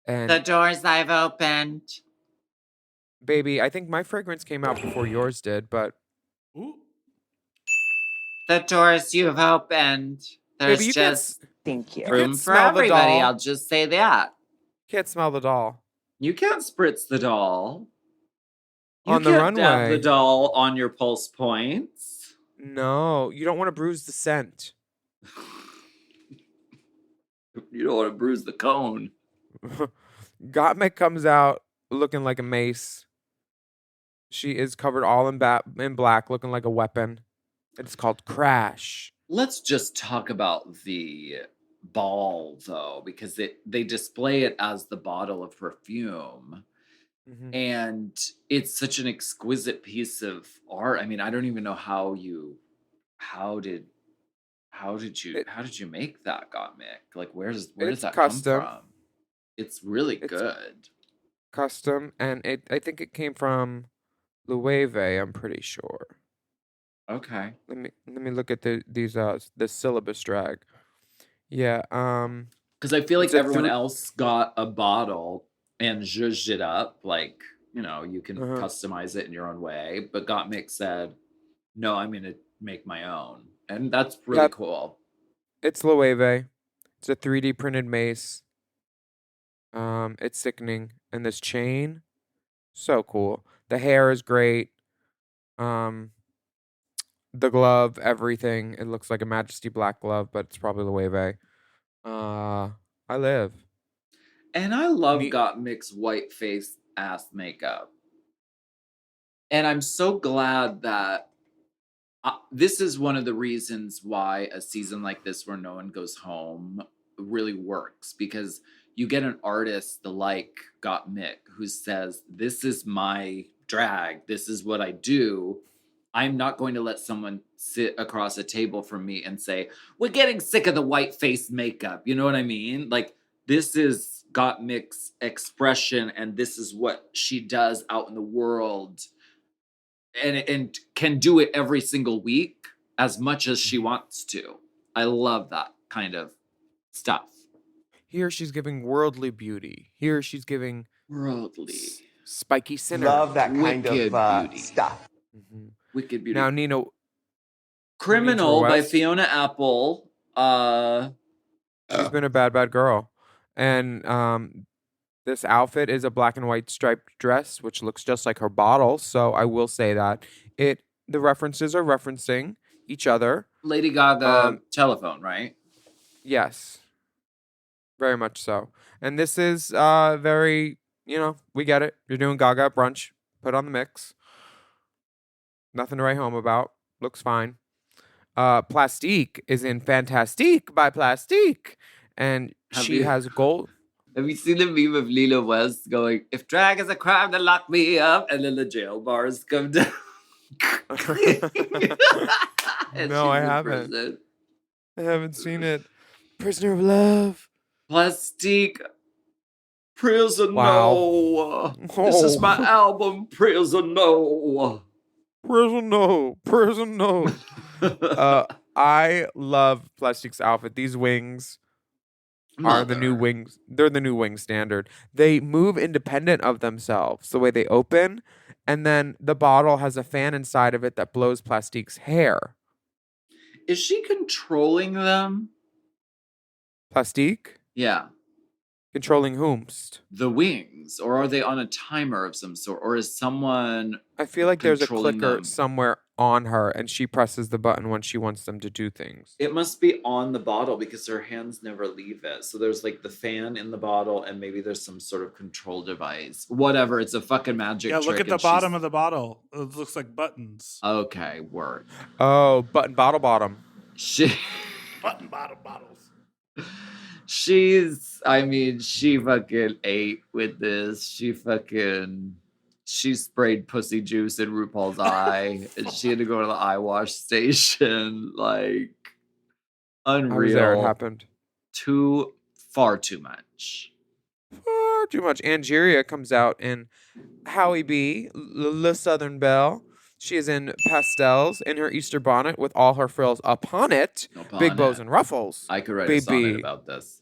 And
The doors I've opened.
baby, I think my fragrance came out before yours did, but
Ooh.
The doors you've opened. There's
baby, you
just
Thank you.
room
can't
for
smell the
everybody.
doll.
I'll just say that.
Can't smell the doll.
You can't spritz the doll. You
On the
can't dab
runway.
the doll on your pulse points.
No, you don't want to bruise the scent.
You don't want to bruise the cone.
Gottmik comes out looking like a mace. She is covered all in black, looking like a weapon. It's called Crash.
Let's just talk about the ball, though, because they display it as the bottle of perfume.
Mm-hmm.
And it's such an exquisite piece of art. I mean, I don't even know how did you make that, Gottmik? Like, where does that
custom.
come from? It's really
It's
good.
Custom, and I think it came from Loewe, I'm pretty sure.
Okay.
Let me look at the syllabus drag. Yeah.
Because I feel like
It's a
everyone else got a bottle and zhuzhed it up. Like, you can
Uh-huh.
customize it in your own way. But Gottmik said, no, I'm going to make my own. And that's really cool.
It's Loewe. It's a 3D printed mace. It's sickening. And this chain, so cool. The hair is great. The glove, everything. It looks like a Majesty black glove, but it's probably Loewe. I live.
And I love Gottmik's white face ass makeup. And I'm so glad that this is one of the reasons why a season like this where no one goes home really works, because you get an artist like Gottmik who says, this is my drag, this is what I do. I'm not going to let someone sit across a table from me and say, we're getting sick of the white face makeup. You know what I mean? Like, this is Gottmik's expression, and this is what she does out in the world, and can do it every single week as much as she wants to. I love that kind of stuff.
Here she's giving worldly beauty. Here she's giving
worldly
spiky sinner.
Love that kind
Wicked
of
beauty.
stuff.
Mm-hmm.
Wicked beauty.
Now, Nina.
Criminal by
West.
Fiona Apple.
She's been a bad girl. And this outfit is a black and white striped dress, which looks just like her bottle. So I will say that the references are referencing each other.
Lady Gaga telephone, right?
Yes. Very much so. And this is very, we get it. You're doing Gaga at brunch. Put on the mix. Nothing to write home about. Looks fine. Plastique is in Fantastique by Plastique. And she has gold.
Have you seen the meme of Lila West going, "If drag is a crime, then lock me up," and then the jail bars come down?
No, I haven't. I haven't seen it. Prisoner of Love.
Plastique. Prison
Wow.
No. This is my album, Prison No.
Prison No. Prison No. I love Plastique's outfit. These wings are the new wings. They're the new wing standard. They move independent of themselves the way they open. And then the bottle has a fan inside of it that blows Plastique's hair.
Is she controlling them?
Plastique?
Yeah.
Controlling whomst?
The wings. Or are they on a timer of some sort? Or is someone
I feel like there's a
controlling
clicker
them?
somewhere on her and she presses the button when she wants them to do things.
It must be on the bottle because her hands never leave it. So there's like the fan in the bottle and maybe there's some sort of control device. Whatever. It's a fucking magic trick.
Yeah, look at the bottom of the bottle. It looks like buttons.
Okay, word.
Oh, bottle bottom.
Button bottom bottles.
She fucking ate with this. She sprayed pussy juice in RuPaul's eye, and she had to go to the eye wash station. Like, unreal.
I was there. It happened.
Far too much.
Far too much. Angeria comes out in Howie B, Le Southern Belle. She is in pastels in her Easter bonnet with all her frills upon it. Big bows and ruffles.
I could write a sonnet about this.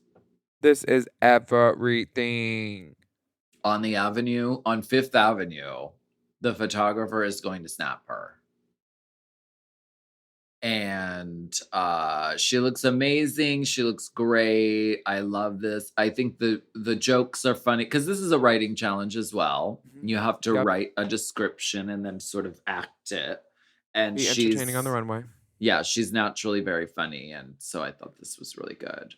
This is everything.
On the avenue, on Fifth Avenue, the photographer is going to snap her. And she looks amazing. She looks great. I love this. I think the jokes are funny because this is a writing challenge as well. Mm-hmm. You have to write a description and then sort of act it. And
she's entertaining on the runway.
Yeah, she's naturally very funny. And so I thought this was really good.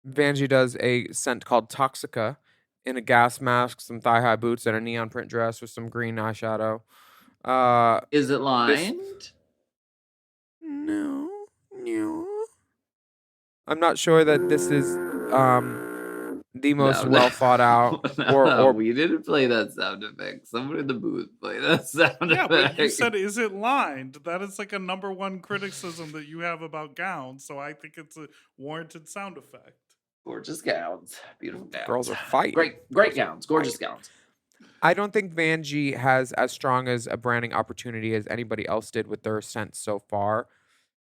Vanjie does a scent called Toxica in a gas mask, some thigh-high boots, and a neon print dress with some green eyeshadow.
Is it lined?
No. I'm not sure that this is the most well thought out. Or
we didn't play that sound effect. Someone in the booth played that sound effect.
Yeah, but you said, is it lined? That is like a number one criticism that you have about gowns. So I think it's a warranted sound effect.
Gorgeous gowns. Beautiful gowns.
Girls are fighting.
Great gowns. Gorgeous gowns.
I don't think Vanjie has as strong as a branding opportunity as anybody else did with their scent so far.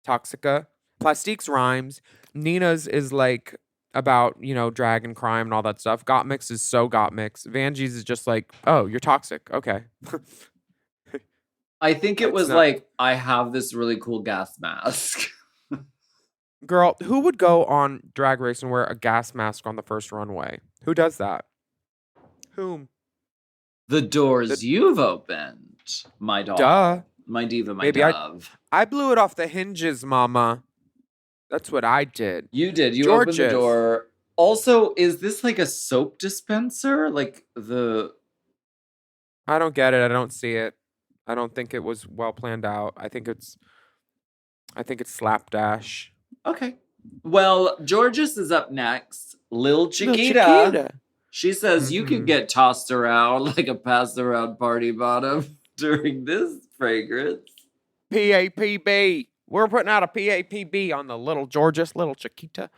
Toxica. Plastique's rhymes. Nina's is like about, drag and crime and all that stuff. Gottmix is so Gottmix. Vanjie's is just like, oh, you're toxic. Okay.
I think it was like, I have this really cool gas mask.
Girl, who would go on Drag Race and wear a gas mask on the first runway? Who does that? Whom?
The doors you've opened, my dog.
Duh.
My diva, my dove.
I blew it off the hinges, mama. That's what I did.
You did. You opened the door. Also, is this like a soap dispenser? Like
I don't get it. I don't see it. I don't think it was well planned out. I think it's slapdash.
Okay. Well, Georges is up next. Lil Chiquita. She says you can get tossed around like a passed around party bottom during this fragrance.
PAPB. We're putting out a PAPB on the Little Georges, Little Chiquita.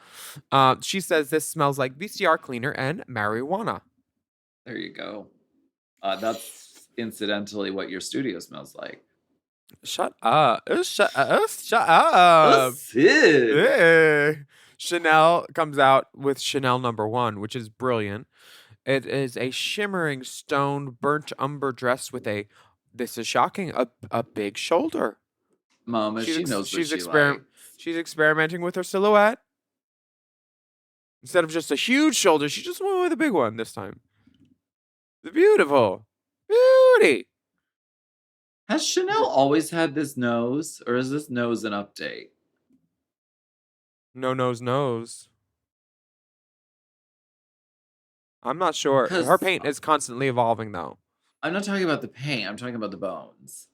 She says this smells like VCR cleaner and marijuana.
There you go. That's incidentally what your studio smells like.
Shut up. Shut up. Hey. Chanel comes out with Chanel #1, which is brilliant. It is a shimmering stone burnt umber dress with this is shocking, a big shoulder.
Mama, she knows what she likes.
She's experimenting with her silhouette. Instead of just a huge shoulder, she just went with a big one this time. It's beautiful. Beauty.
Has Chanel always had this nose, or is this nose an update?
No nose knows. I'm not sure. Her
'Cause
paint is constantly evolving, though.
I'm not talking about the paint. I'm talking about the bones.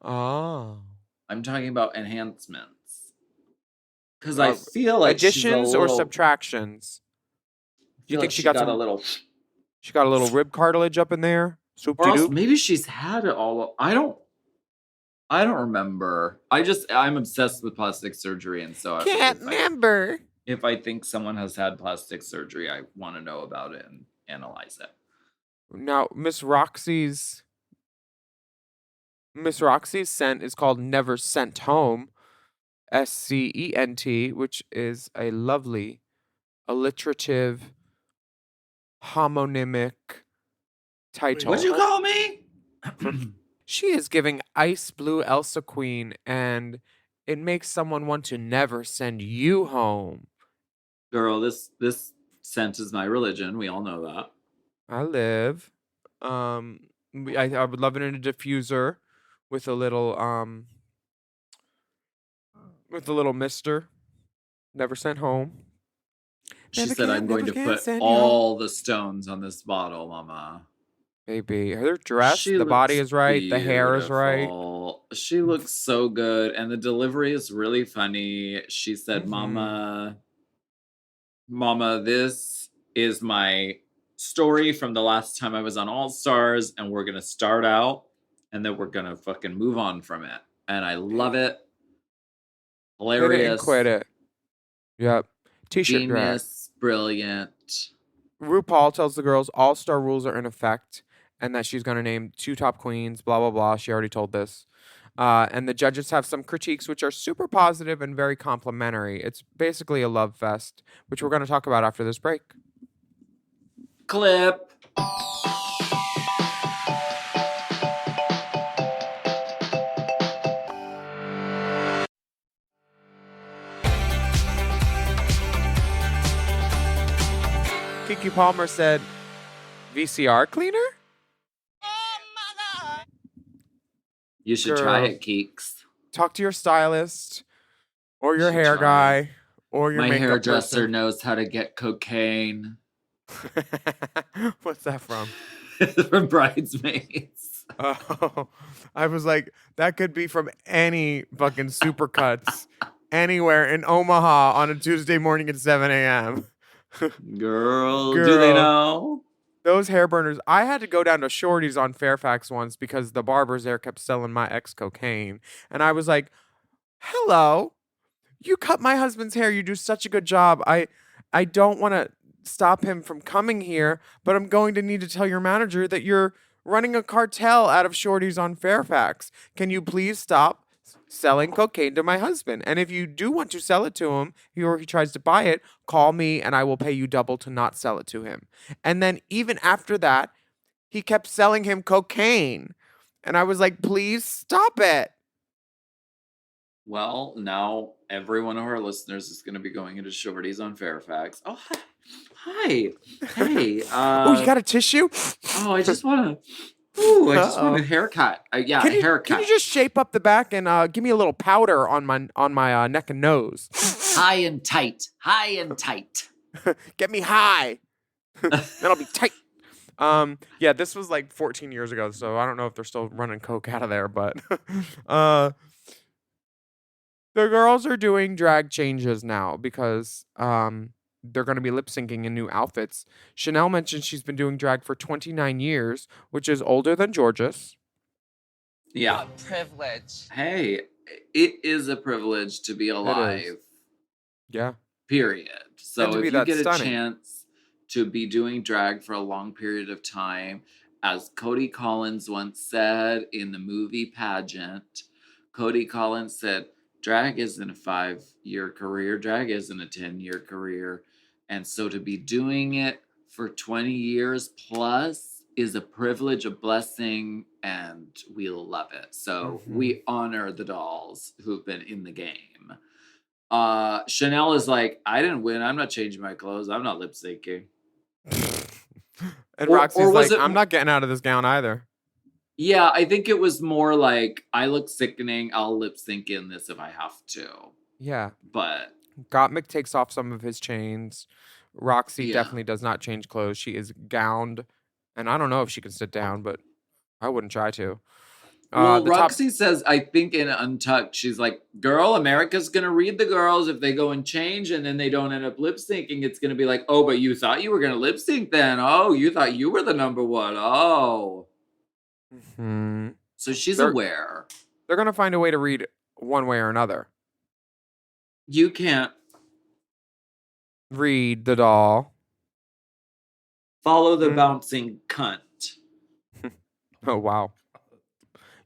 Oh.
I'm talking about enhancements. Because I feel like
additions or subtractions? Do you think she got
a little?
She got a little rib cartilage up in there. Swoop
Or else
doop.
maybe she's had it all. I don't remember. I'm obsessed with plastic surgery, and so
Can't remember.
If I think someone has had plastic surgery, I want to know about it and analyze it.
Now, Miss Roxy's scent is called Never Sent Home, SCENT, which is a lovely, alliterative, homonymic title.
What'd you call me?
She is giving ice blue Elsa Queen, and it makes someone want to never send you home.
Girl, this scent is my religion. We all know that.
I live. I would love it in a diffuser with a little mister. Never sent home.
She
Never
said,
can,
I'm going
never
to
can
put
send you
all the stones on this bottle, Mama.
Baby, her dress,
She
the body
looks
is right, the hair is right.
beautiful. She looks so good, and the delivery is really funny. She said,
Mhm.
Mama, this is my story from the last time I was on All Stars, and we're gonna start out, and then we're gonna fucking move on from it. And I love it.
Hit it
Hilarious.
and quit it. Yep. T-shirt drag.
Genius. Brilliant.
RuPaul tells the girls all-star rules are in effect and that she's going to name 2 top queens, blah, blah, blah. She already told this. And the judges have some critiques, which are super positive and very complimentary. It's basically a love fest, which we're going to talk about after this break.
Clip.
Kiki Palmer said, VCR cleaner?
You should try it, Keeks.
Talk to your stylist or your hair
try
guy or your
My
makeup
hairdresser
person.
knows how to get cocaine.
What's that from?
From Bridesmaids.
Oh, I was like, that could be from any fucking Supercuts anywhere in Omaha on a Tuesday morning at 7 a.m.
Girl, do they know?
Those hair burners. I had to go down to Shorty's on Fairfax once because the barbers there kept selling my ex cocaine. And I was like, hello, you cut my husband's hair. You do such a good job. I don't want to stop him from coming here, but I'm going to need to tell your manager that you're running a cartel out of Shorty's on Fairfax. Can you please stop selling cocaine to my husband? And if you do want to sell it to him, or he tries to buy it, call me and I will pay you double to not sell it to him. And then even after that, he kept selling him cocaine. And I was like, please stop it.
Well, now every one of our listeners is going to be going into Shorty's on Fairfax. Oh, hi. Hey.
Oh, you got a tissue?
Oh, I just want a haircut. Haircut.
Can you just shape up the back and give me a little powder on my neck and nose?
High and tight.
Get me high. Then I'll be tight. Yeah, this was like 14 years ago, so I don't know if they're still running coke out of there, but the girls are doing drag changes now because they're going to be lip syncing in new outfits. Chanel mentioned she's been doing drag for 29 years, which is older than Georges.
Yeah.
What privilege.
Hey, it is a privilege to be alive.
Yeah.
Period. So
And to
if
be
you
that
get
stunning.
a chance to be doing drag for a long period of time, as Cody Collins once said in the movie Pageant, Cody Collins said, drag isn't a 5-year career, drag isn't a 10-year career. And so to be doing it for 20 years plus is a privilege, a blessing, and we'll love it. So we honor the dolls who've been in the game. Chanel is like, I didn't win. I'm not changing my clothes. I'm not lip syncing.
And
Or
Roxy's
was
like,
it-
I'm not getting out of this gown either.
Yeah, I think it was more like, I look sickening. I'll lip sync in this if I have to.
Yeah.
But
Gottmik takes off some of his chains. Roxy
Yeah.
definitely does not change clothes. She is gowned. And I don't know if she can sit down, but I wouldn't try to.
well,
The top
Roxy says, I think in Untucked, she's like, girl, America's going to read the girls if they go and change and then they don't end up lip syncing. It's going to be like, oh, but you thought you were going to lip sync then. Oh, you thought you were the number one. Oh.
Mhm.
So she's
They're-
aware.
They're going to find a way to read one way or another.
You can't
Read the doll.
follow the
Mm.
bouncing cunt.
Oh, wow.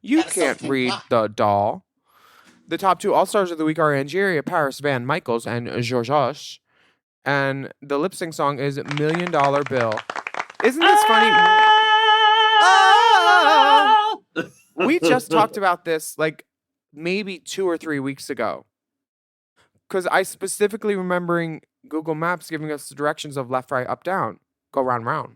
You can't read the doll. The top 2 All-Stars of the week are Angeria, Paris, Van Michaels, and Georges. And the lip sync song is $1 Million Bill. Isn't this funny? We just talked about this like maybe 2 or 3 weeks ago. Because I specifically remembering Google Maps giving us the directions of left, right, up, down. Go round, round.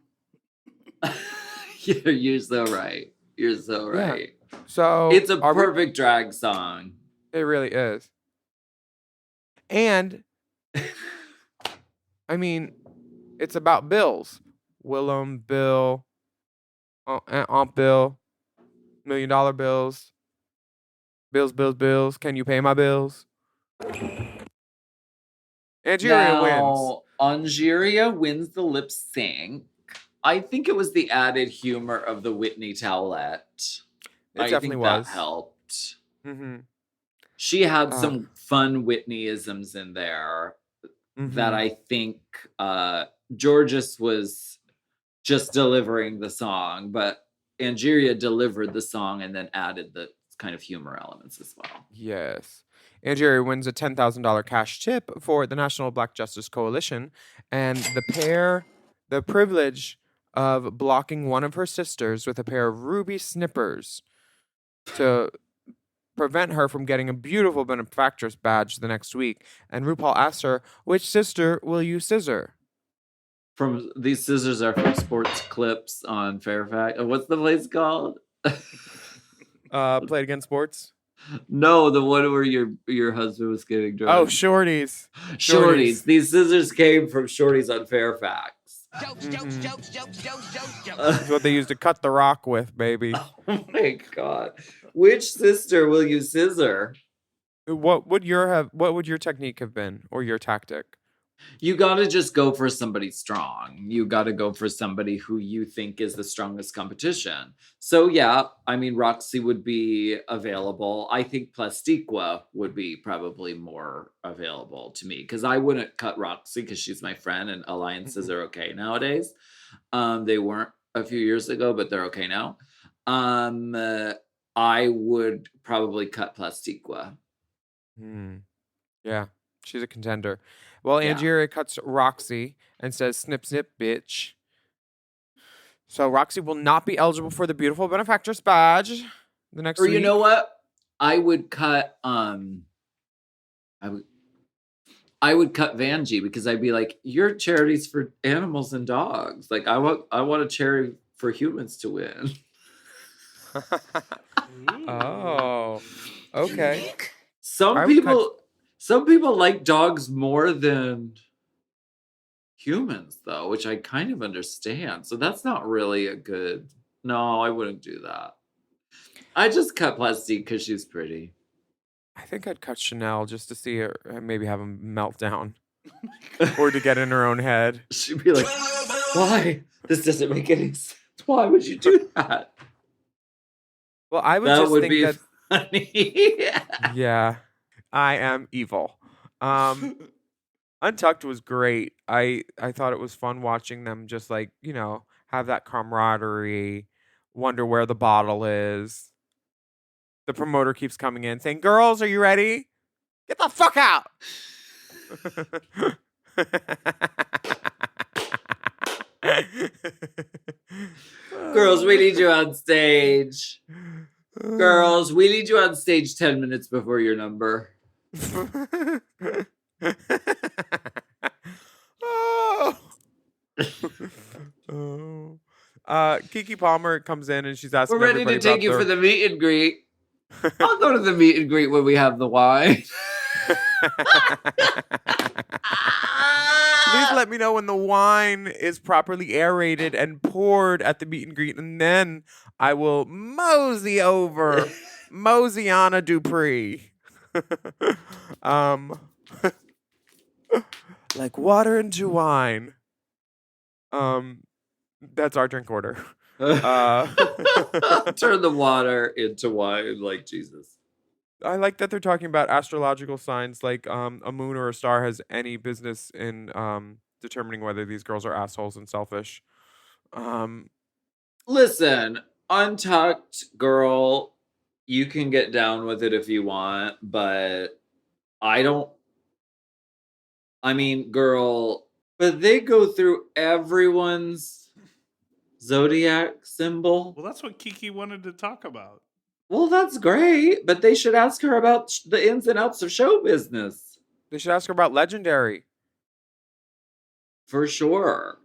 You're so right. You're so
Yeah.
right.
So
It's a
are we-
perfect drag song.
It really is. And I mean, it's about bills. Willam, Bill, Aunt Bill, $1 Million bills. Bills, bills, bills. Can you pay my bills? Angeria wins.
Angeria wins the lip sync. I think it was the added humor of the Whitney towelette.
It
I
definitely
think
was.
that helped.
Mm-hmm.
She had some fun Whitneyisms in there that I think Georges was just delivering the song, but Angeria delivered the song and then added the kind of humor elements as well.
Yes. Angeria wins a $10,000 cash tip for the National Black Justice Coalition, and the privilege of blocking one of her sisters with a pair of ruby snippers to prevent her from getting a beautiful benefactress badge the next week. And RuPaul asks her, which sister will you scissor?
From these scissors are from Sports Clips on Fairfax. What's the place called?
Play it again, sports.
No, the one where your husband was getting drunk.
Oh, Shorties.
Shorties. These scissors came from Shorties on Fairfax.
That's what they used to cut the rock with, baby.
Oh my god. Which sister will you scissor?
What would your technique have been, or your tactic?
You gotta just go for somebody strong. You gotta go for somebody who you think is the strongest competition. So yeah, I mean, Roxy would be available. I think Plastiqua would be probably more available to me because I wouldn't cut Roxy because she's my friend and alliances are okay nowadays. They weren't a few years ago, but they're okay now. I would probably cut Plastiqua.
Yeah, she's a contender. Well,
Yeah.
Angeria cuts Roxy and says, snip, snip, bitch. So Roxy will not be eligible for the beautiful benefactress badge the next
Or
week.
you know what? I would cut I would cut Vanjie because I'd be like, your charity's for animals and dogs. Like I want a charity for humans to win.
Oh, okay.
Some
I would
people like dogs more than humans though, which I kind of understand. So that's not really a good. No, I wouldn't do that. I just cut Plastique because she's pretty.
I think I'd cut Chanel just to see her maybe have a meltdown. Or to get in her own head.
She'd be like, why? This doesn't make any sense. Why would you do that?
Well, I would
That
just
would
think
be
that
funny.
yeah, I am evil. Untucked was great. I thought it was fun watching them just like, have that camaraderie, wonder where the bottle is. The promoter keeps coming in saying, girls, are you ready? Get the fuck out.
Girls, we need you on stage. Girls, we need you on stage 10 minutes before your number.
Oh. Oh. Kiki Palmer comes in and she's asking
We're ready to
everybody
take
about
you for the meet and greet. I'll go to the meet and greet when we have the wine.
Please let me know when the wine is properly aerated and poured at the meet and greet, and then I will mosey over Moseyana Dupree. Like water into wine. That's our drink order.
Turn the water into wine, like Jesus.
I like that they're talking about astrological signs, like a moon or a star has any business in determining whether these girls are assholes and selfish.
Listen, untucked girl, you can get down with it if you want, but I don't. I mean, girl, but they go through everyone's zodiac symbol.
Well, that's what Kiki wanted to talk about.
Well, that's great, but they should ask her about the ins and outs of show business.
They should ask her about Legendary.
For sure.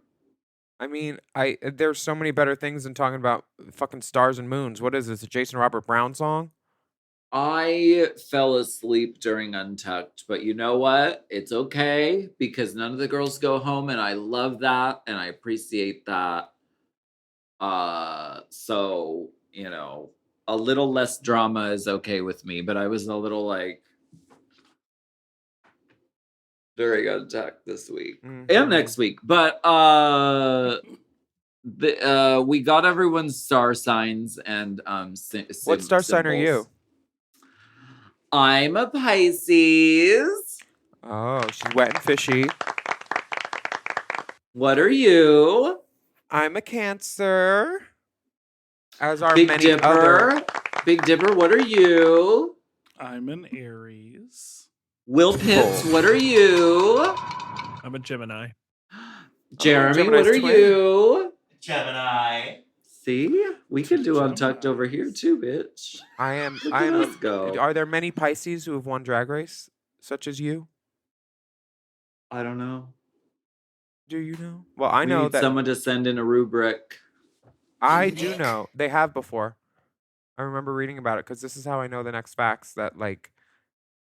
I mean, there's so many better things than talking about fucking stars and moons. What is this, a Jason Robert Brown song?
I fell asleep during Untucked, but you know what? It's okay because none of the girls go home, and I love that, and I appreciate that. So, you know, a little less drama is okay with me, but I was a little like very Untucked this week and next week. But we got everyone's star signs and
what star sign are you?
I'm a Pisces.
Oh, she's wet and fishy.
What are you?
I'm a Cancer. As are
Big
many
Dipper.
other.
Big Dipper, what are you?
I'm an Aries.
Will Pitts, what are you?
I'm a Gemini.
Jeremy,
Gemini's
what are
twin.
you?
Gemini.
See? We can do Untucked over here too, bitch.
Let's
Let's go.
Are there many Pisces who have won Drag Race, such as you?
I don't know.
Do you know? Well, I
We
know
need
that
someone to send in a rubric.
I do know they have before. I remember reading about it because this is how I know the next facts that like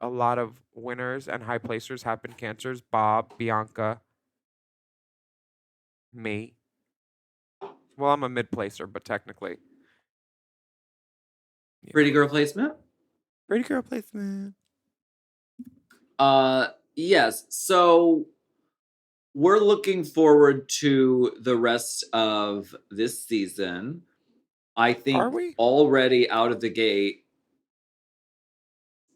a lot of winners and high placers have been Cancers. Bob, Bianca, me. Well, I'm a mid placer, but technically. Yeah.
Pretty girl placement?
Pretty girl placement.
Yes. So we're looking forward to the rest of this season. I think
Are we?
already out of the gate,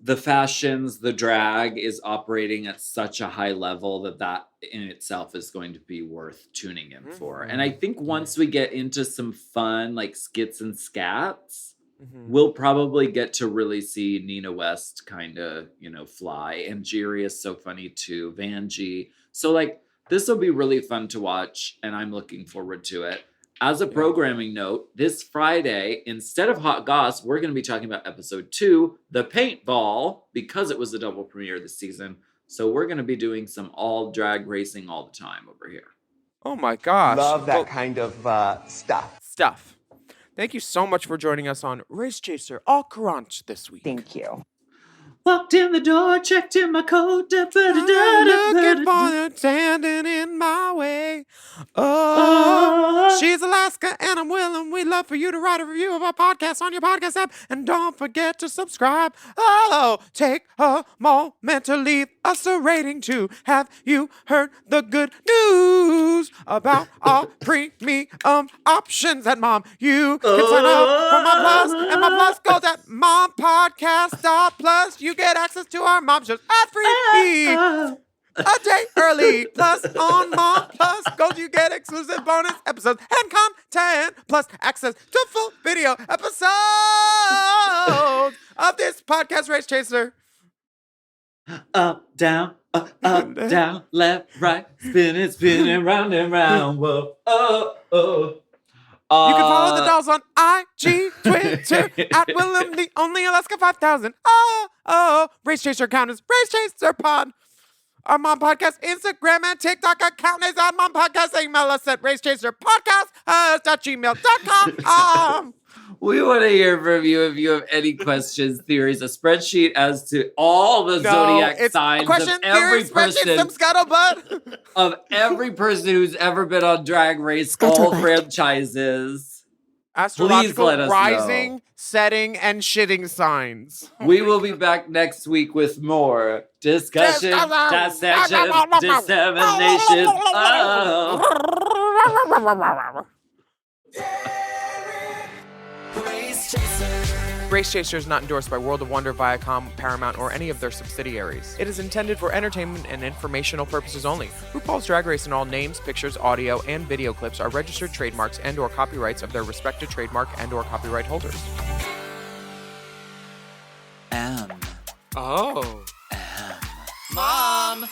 the fashions, the drag is operating at such a high level that in itself is going to be worth tuning in for. And I think once we get into some fun, like skits and scats, we'll probably get to really see Nina West kind of, fly. And Jiri is so funny too. Vanjie. So like, this will be really fun to watch, and I'm looking forward to it. As a programming note, this Friday, instead of Hot Goss, we're going to be talking about episode 2, The Paintball, because it was a double premiere this season. So we're going to be doing some all drag racing all the time over here.
Oh my gosh.
Love that kind of
stuff. Thank you so much for joining us on Race Chaser Au Courant this week.
Thank you.
Walked in the door, checked in my coat.
Looking for you standing in my way. Oh, she's Alaska and I'm Willam. We'd love for you to write a review of our podcast on your podcast app. And don't forget to subscribe. Oh, take a moment to leave us a rating too. Have you heard the good news about our premium options at Mom? You can sign up for my plus, and my plus goes at mompodcast.plus. You get access to our mom shows ad free. A day early, plus on Mom Plus Gold, you get exclusive bonus episodes and content, plus access to full video episodes of this podcast, Race Chaser.
Up, down, down, left, right, spinning, round and round. Whoa, oh.
You can follow the dolls on IG, Twitter, at Willam, the only Alaska 5000. Race Chaser account is Race Chaser Pod. Our Mom Podcast Instagram and TikTok account is our Mom Podcast. Email us at racechaserpodcast@gmail.com.
We want to hear from you if you have any questions, theories, a spreadsheet as to all the zodiac signs of every person.
Some scuttlebutt.
Of every person who's ever been on Drag Race, all franchises.
Astrological
let us
rising,
know.
setting, and shitting signs.
We will be back next week with more discussion, dissection, dissemination.
Race Chaser.
Race Chaser is not endorsed by World of Wonder, Viacom, Paramount, or any of their subsidiaries. It is intended for entertainment and informational purposes only. RuPaul's Drag Race and all names, pictures, audio, and video clips are registered trademarks and/or copyrights of their respective trademark and/or copyright holders.
Mom.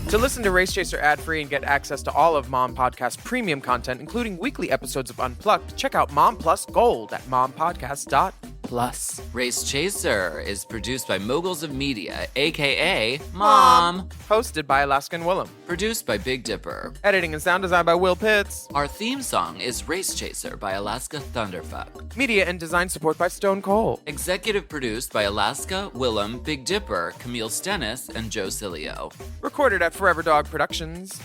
To listen to Race Chaser ad-free and get access to all of Mom Podcast premium content, including weekly episodes of Unplugged, check out Mom Plus Gold at mompodcast.plus.
Race Chaser is produced by Moguls of Media, aka Mom.
Hosted by Alaskan Willam.
Produced by Big Dipper.
Editing and sound design by Will Pitts.
Our theme song is Race Chaser by Alaska Thunderfuck.
Media and design support by Stone Cole.
Executive produced by Alaska, Willam, Big Dipper, Camille Stennis, and Joe Cilio.
Recorded at Forever Dog Productions.